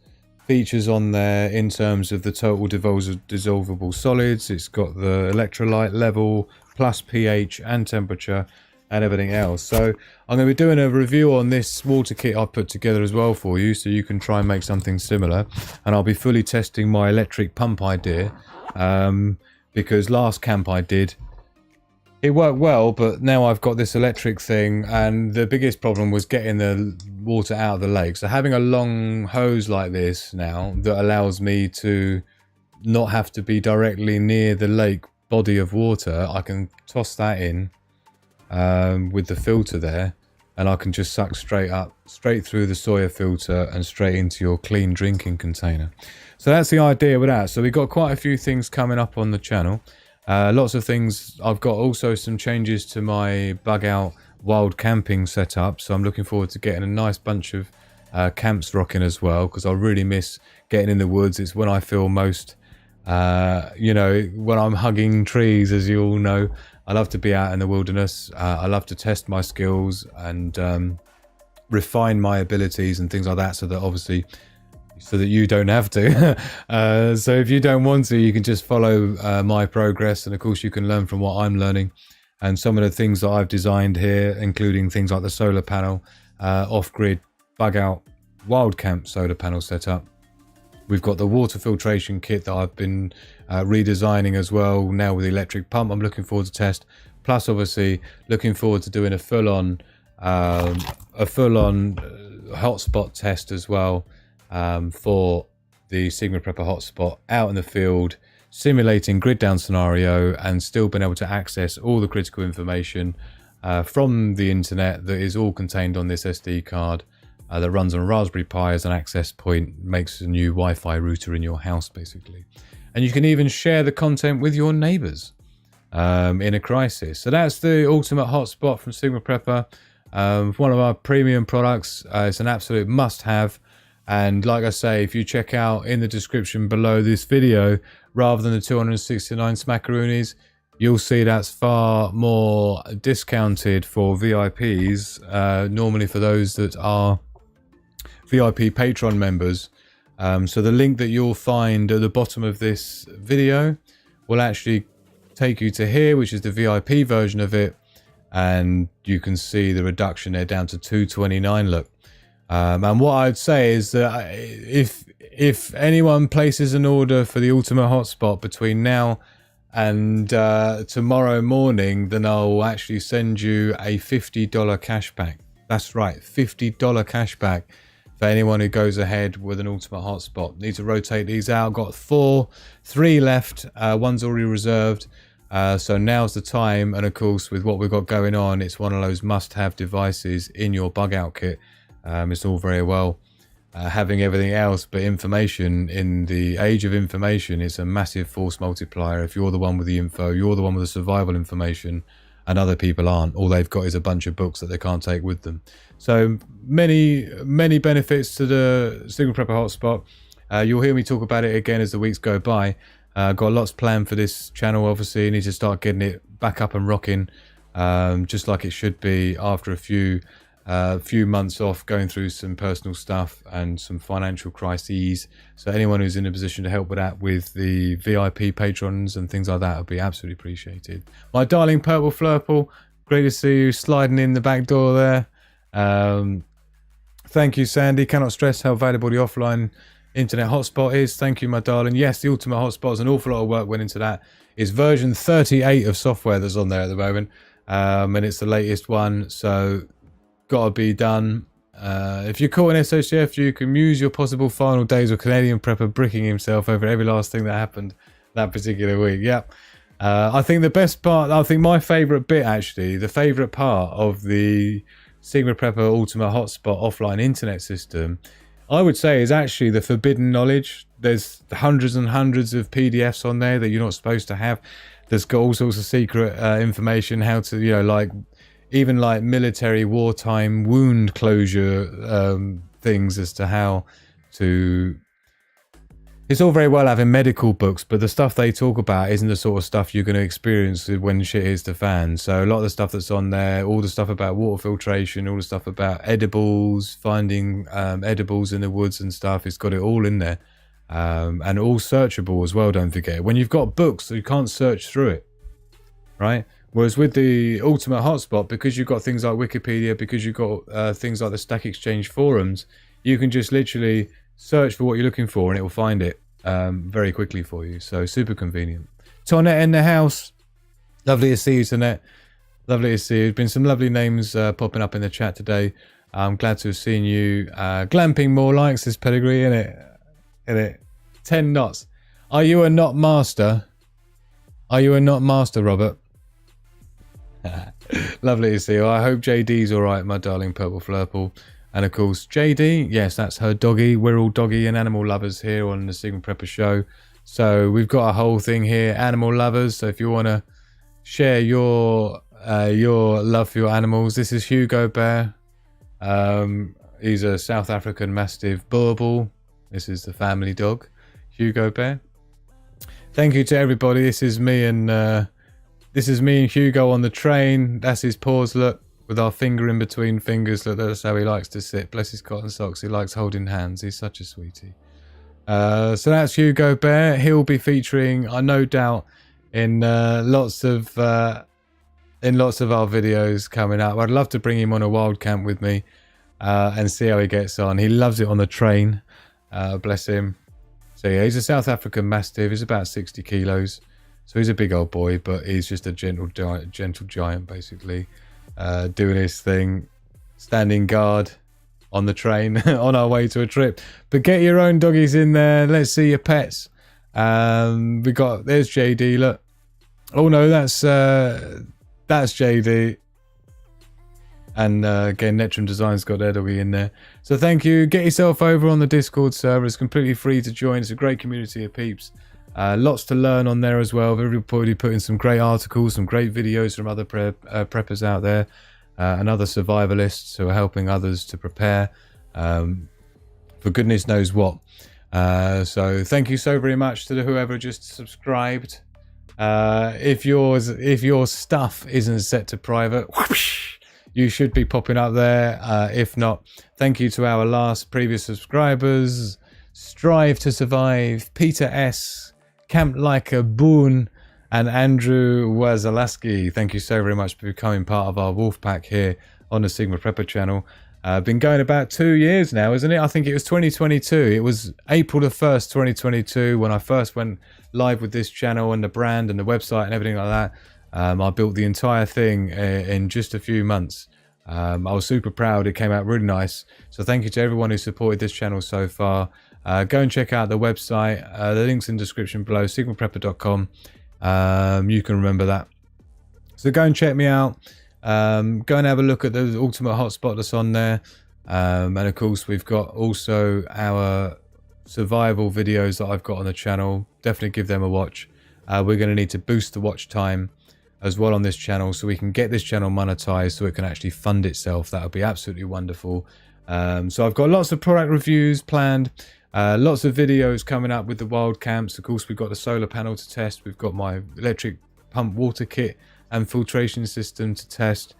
Speaker 2: features on there in terms of the total dissolvable solids. It's got the electrolyte level, plus pH and temperature and everything else. So I'm going to be doing a review on this water kit I put together as well for you, so you can try and make something similar. And I'll be fully testing my electric pump idea, because last camp I did, it worked well, but now I've got this electric thing, and the biggest problem was getting the water out of the lake. So having a long hose like this now that allows me to not have to be directly near the lake body of water, I can toss that in with the filter there, and I can just suck straight through the soya filter and straight into your clean drinking container. So that's the idea with that. So we've got quite a few things coming up on the channel. Lots of things. I've got also some changes to my bug out wild camping setup, so I'm looking forward to getting a nice bunch of camps rocking as well, because I really miss getting in the woods. It's when I feel most, you know, when I'm hugging trees, as you all know. I love to be out in the wilderness. I love to test my skills and refine my abilities and things like that, so that you don't have to. So if you don't want to, you can just follow my progress, and of course you can learn from what I'm learning and some of the things that I've designed here, including things like the solar panel, off-grid bug out wild camp solar panel setup. We've got the water filtration kit that I've been redesigning as well now with the electric pump. I'm looking forward to test, plus obviously looking forward to doing a full-on hotspot test as well, for the Sigma Prepper hotspot out in the field, simulating grid down scenario and still being able to access all the critical information from the internet that is all contained on this SD card that runs on Raspberry Pi as an access point, makes a new Wi-Fi router in your house basically. and you can even share the content with your neighbors in a crisis. So that's the ultimate hotspot from Sigma Prepper. One of our premium products. It's an absolute must-have. And like I say, if you check out in the description below this video, rather than the 269 smackaroonies, you'll see that's far more discounted for VIPs, normally for those that are VIP Patreon members. So the link that you'll find at the bottom of this video will actually take you to here, which is the VIP version of it. And you can see the reduction there down to 229. Look. And what I'd say is that if anyone places an order for the ultimate hotspot between now and tomorrow morning, then I'll actually send you a $50 cashback. That's right, $50 cashback for anyone who goes ahead with an ultimate hotspot. Need to rotate these out. Got 3 left. One's already reserved. So now's the time. And of course, with what we've got going on, it's one of those must-have devices in your bug out kit. It's all very well having everything else, but information, in the age of information, it's a massive force multiplier. If you're the one with the info, you're the one with the survival information, and other people aren't. All they've got is a bunch of books that they can't take with them. So many benefits to the Sigma Prepper hotspot. You'll hear me talk about it again as the weeks go by. Got lots planned for this channel. Obviously, need to start getting it back up and rocking, just like it should be after a few months off, going through some personal stuff and some financial crises. So anyone who's in a position to help with that, with the VIP patrons and things like that, would be absolutely appreciated. My darling Purple Flurple, great to see you sliding in the back door there. Thank you, Sandy. Cannot stress how valuable the offline internet hotspot is. Thank you, my darling. Yes, the ultimate hotspot, an awful lot of work went into that. It's version 38 of software that's on there at the moment, and it's the latest one, so got to be done. If you're caught in SHTF, you can muse your possible final days of Canadian prepper bricking himself over every last thing that happened that particular week. Yep. I think the best part, I think my favourite bit actually, the favourite part of the Sigma Prepper Ultimate Hotspot offline internet system, I would say, is actually the forbidden knowledge. There's hundreds and hundreds of PDFs on there that you're not supposed to have. There's got all sorts of secret information, how to, you know, like, even like military wartime wound closure things as to how to... It's all very well having medical books, but the stuff they talk about isn't the sort of stuff you're going to experience when shit hits the fan. So a lot of the stuff that's on there, all the stuff about water filtration, all the stuff about edibles, finding edibles in the woods and stuff, it's got it all in there. And all searchable as well, don't forget. When you've got books, you can't search through it, right? Whereas with the Ultimate Hotspot, because you've got things like Wikipedia, because you've got things like the Stack Exchange forums, you can just literally search for what you're looking for and it will find it very quickly for you. So super convenient. Tonette in the house. Lovely to see you, Tonette. Lovely to see you. There's been some lovely names popping up in the chat today. I'm glad to have seen you. Glamping more likes this pedigree, innit? 10 knots. Are you a knot master? Are you a knot master, Robert? Lovely to see you. I hope JD's alright, my darling Purple Flurple. And of course, JD, yes, that's her doggy. We're all doggy and animal lovers here on the Sigma Prepper Show. So we've got a whole thing here, animal lovers. So if you want to share your love for your animals, this is Hugo Bear. He's a South African Mastiff Bourbal. This is the family dog, Hugo Bear. Thank you to everybody. This is me and Hugo on the train. That's his paws, look, with our finger in between fingers. Look, that's how he likes to sit. Bless his cotton socks. He likes holding hands. He's such a sweetie. So that's Hugo Bear. He'll be featuring, I no doubt, in lots of our videos coming up. I'd love to bring him on a wild camp with me and see how he gets on. He loves it on the train. Bless him. So yeah, he's a South African Mastiff. He's about 60 kilos. So he's a big old boy, but he's just a gentle giant, basically. Doing his thing, standing guard on the train on our way to a trip. But get your own doggies in there. Let's see your pets. There's JD, look. Oh no, that's JD. And again, Netrum Design's got their doggy in there. So thank you. Get yourself over on the Discord server. It's completely free to join. It's a great community of peeps. Lots to learn on there as well. Everybody putting some great articles, some great videos from other preppers out there, and other survivalists who are helping others to prepare for goodness knows what. So thank you so very much to whoever just subscribed. If your stuff isn't set to private, whoosh, you should be popping up there. If not, thank you to our previous subscribers: Strive to Survive, Peter S, Camp Like a Boon, and Andrew Wazalaski. Thank you so very much for becoming part of our wolf pack here on the Sigma Prepper channel. Been going about 2 years now, isn't it? I think it was 2022. It was April the 1st, 2022 when I first went live with this channel and the brand and the website and everything like that. I built the entire thing in just a few months. I was super proud. It came out really nice. So thank you to everyone who supported this channel so far. Go and check out the website. The link's in the description below, sigmaprepper.com. You can remember that. So go and check me out. Go and have a look at the ultimate hotspot that's on there. And of course, we've got also our survival videos that I've got on the channel. Definitely give them a watch. We're going to need to boost the watch time as well on this channel so we can get this channel monetized so it can actually fund itself. That would be absolutely wonderful. So I've got lots of product reviews planned, lots of videos coming up with the wild camps. Of course, we've got the solar panel to test. We've got my electric pump water kit and filtration system to test,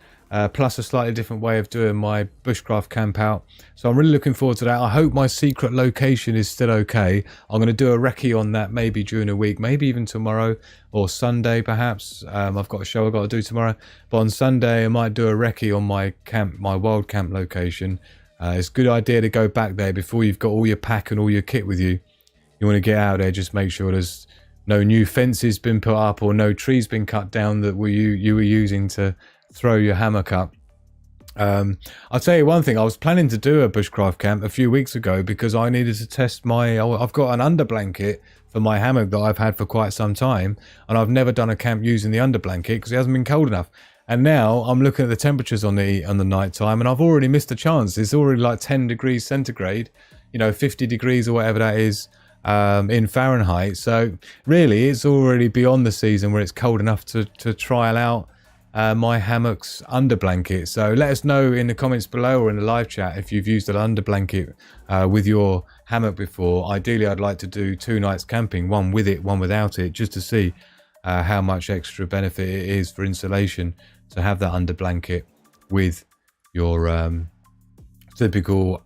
Speaker 2: plus a slightly different way of doing my bushcraft camp out. So I'm really looking forward to that. I hope my secret location is still okay. I'm going to do a recce on that maybe during the week, maybe even tomorrow or Sunday perhaps. I've got a show I've got to do tomorrow, but on Sunday I might do a recce on my camp, my wild camp location. It's a good idea to go back there before you've got all your pack and all your kit with you. You want to get out there, just make sure there's no new fences been put up or no trees been cut down that you were using to throw your hammock up. I'll tell you one thing, I was planning to do a bushcraft camp a few weeks ago because I needed to test I've got an under blanket for my hammock that I've had for quite some time, and I've never done a camp using the under blanket because it hasn't been cold enough. And now I'm looking at the temperatures on the night time, and I've already missed a chance. It's already like 10 degrees centigrade, 50 degrees or whatever that is in Fahrenheit. So really it's already beyond the season where it's cold enough to trial out my hammock's under blanket. So let us know in the comments below or in the live chat if you've used an under blanket with your hammock before. Ideally I'd like to do 2 nights camping, one with it, one without it, just to see how much extra benefit it is for insulation to have that under blanket with your typical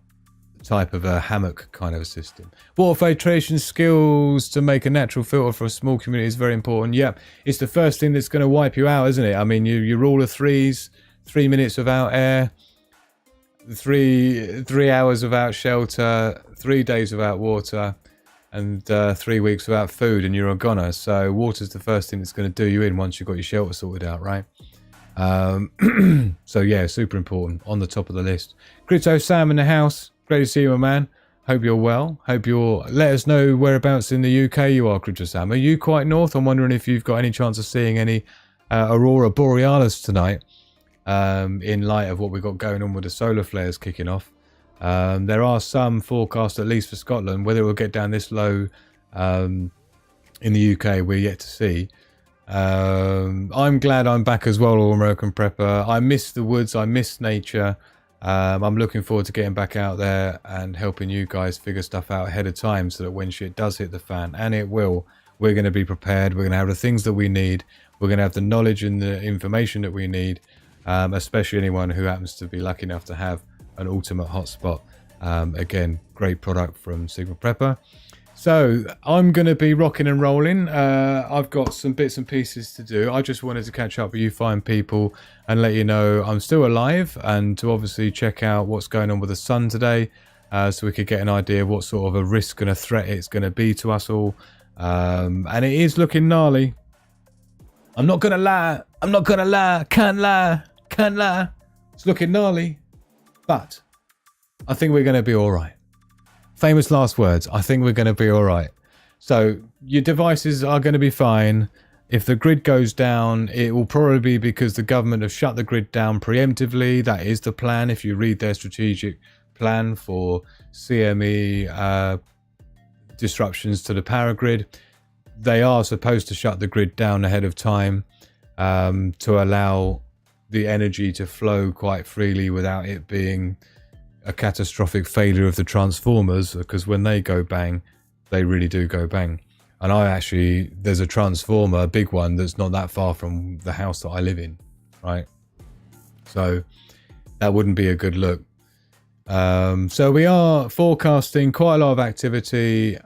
Speaker 2: type of a hammock kind of a system. Water filtration skills to make a natural filter for a small community is very important. Yep, it's the first thing that's going to wipe you out, isn't it? I mean, you rule of threes: 3 minutes without air, 3 hours without shelter, 3 days without water, and 3 weeks without food, and you're a goner. So water's the first thing that's going to do you in once you've got your shelter sorted out, right? So yeah, super important, on the top of the list. Crypto Sam in the house. Great to see you, my man. Hope you're well. Let us know whereabouts in the UK you are, Crypto Sam. Are you quite north? I'm wondering if you've got any chance of seeing any Aurora Borealis tonight, in light of what we've got going on with the solar flares kicking off. There are some forecasts, at least for Scotland. Whether it will get down this low in the UK, we're yet to see. I'm glad I'm back as well, All American Prepper. I miss the woods. I miss nature. I'm looking forward to getting back out there and helping you guys figure stuff out ahead of time so that when shit does hit the fan, and it will, we're going to be prepared. We're going to have the things that we need. We're going to have the knowledge and the information that we need, especially anyone who happens to be lucky enough to have an ultimate hotspot. Again, great product from Sigma Prepper. So I'm going to be rocking and rolling. I've got some bits and pieces to do. I just wanted to catch up with you fine people and let you know I'm still alive, and to obviously check out what's going on with the sun today, so we could get an idea of what sort of a risk and a threat it's going to be to us all. And it is looking gnarly. I'm not going to lie. I'm not going to lie. Can't lie. Can't lie. It's looking gnarly. But I think we're going to be all right. Famous last words. I think we're going to be all right. So your devices are going to be fine. If the grid goes down, it will probably be because the government have shut the grid down preemptively. That is the plan. If you read their strategic plan for CME disruptions to the power grid, they are supposed to shut the grid down ahead of time to allow the energy to flow quite freely without it being a catastrophic failure of the transformers, because when they go bang, they really do go bang. And there's a transformer, a big one, that's not that far from the house that I live in, right? So that wouldn't be a good look. So we are forecasting quite a lot of activity.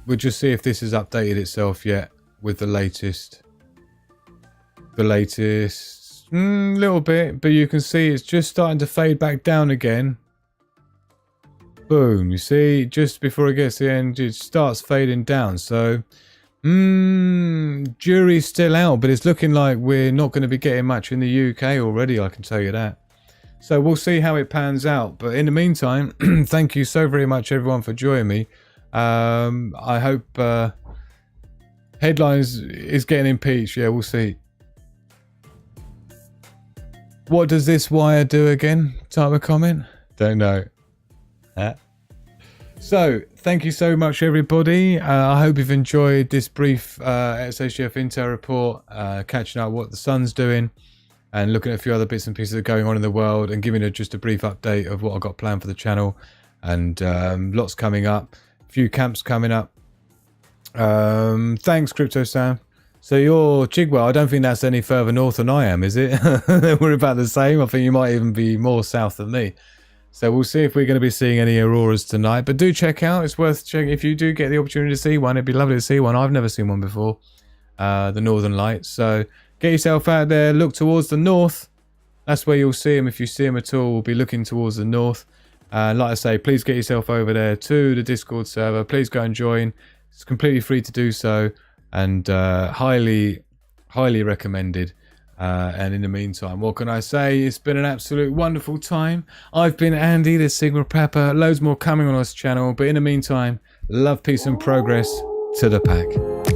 Speaker 2: We'll just see if this has updated itself yet with the latest little bit, but you can see it's just starting to fade back down again. Boom, you see, just before it gets to the end, it starts fading down. So jury's still out, but it's looking like we're not going to be getting much in the UK already, I can tell you that. So we'll see how it pans out. But in the meantime, thank you so very much everyone for joining me. I hope headlines is getting impeached. Yeah, we'll see. What does this wire do again? Type a comment. Don't know. So thank you so much everybody. I hope you've enjoyed this brief SHTF Intel report, catching up what the sun's doing and looking at a few other bits and pieces that are going on in the world, and giving just a brief update of what I've got planned for the channel. And lots coming up, a few camps coming up. Thanks Crypto Sam. So you're Chigwell, I don't think that's any further north than I am, is it? We're about the same. I think you might even be more south than me. So we'll see if we're going to be seeing any auroras tonight. But do check out, it's worth checking. If you do get the opportunity to see one, it'd be lovely to see one. I've never seen one before, the Northern Lights. So get yourself out there, look towards the north. That's where you'll see them. If you see them at all, we'll be looking towards the north. Like I say, please get yourself over there to the Discord server. Please go and join. It's completely free to do so, and highly recommended. And in the meantime, what can I say? It's been an absolute wonderful time. I've been Andy, the Sigma Prepper. Loads more coming on this channel. But in the meantime, love, peace and progress to the pack.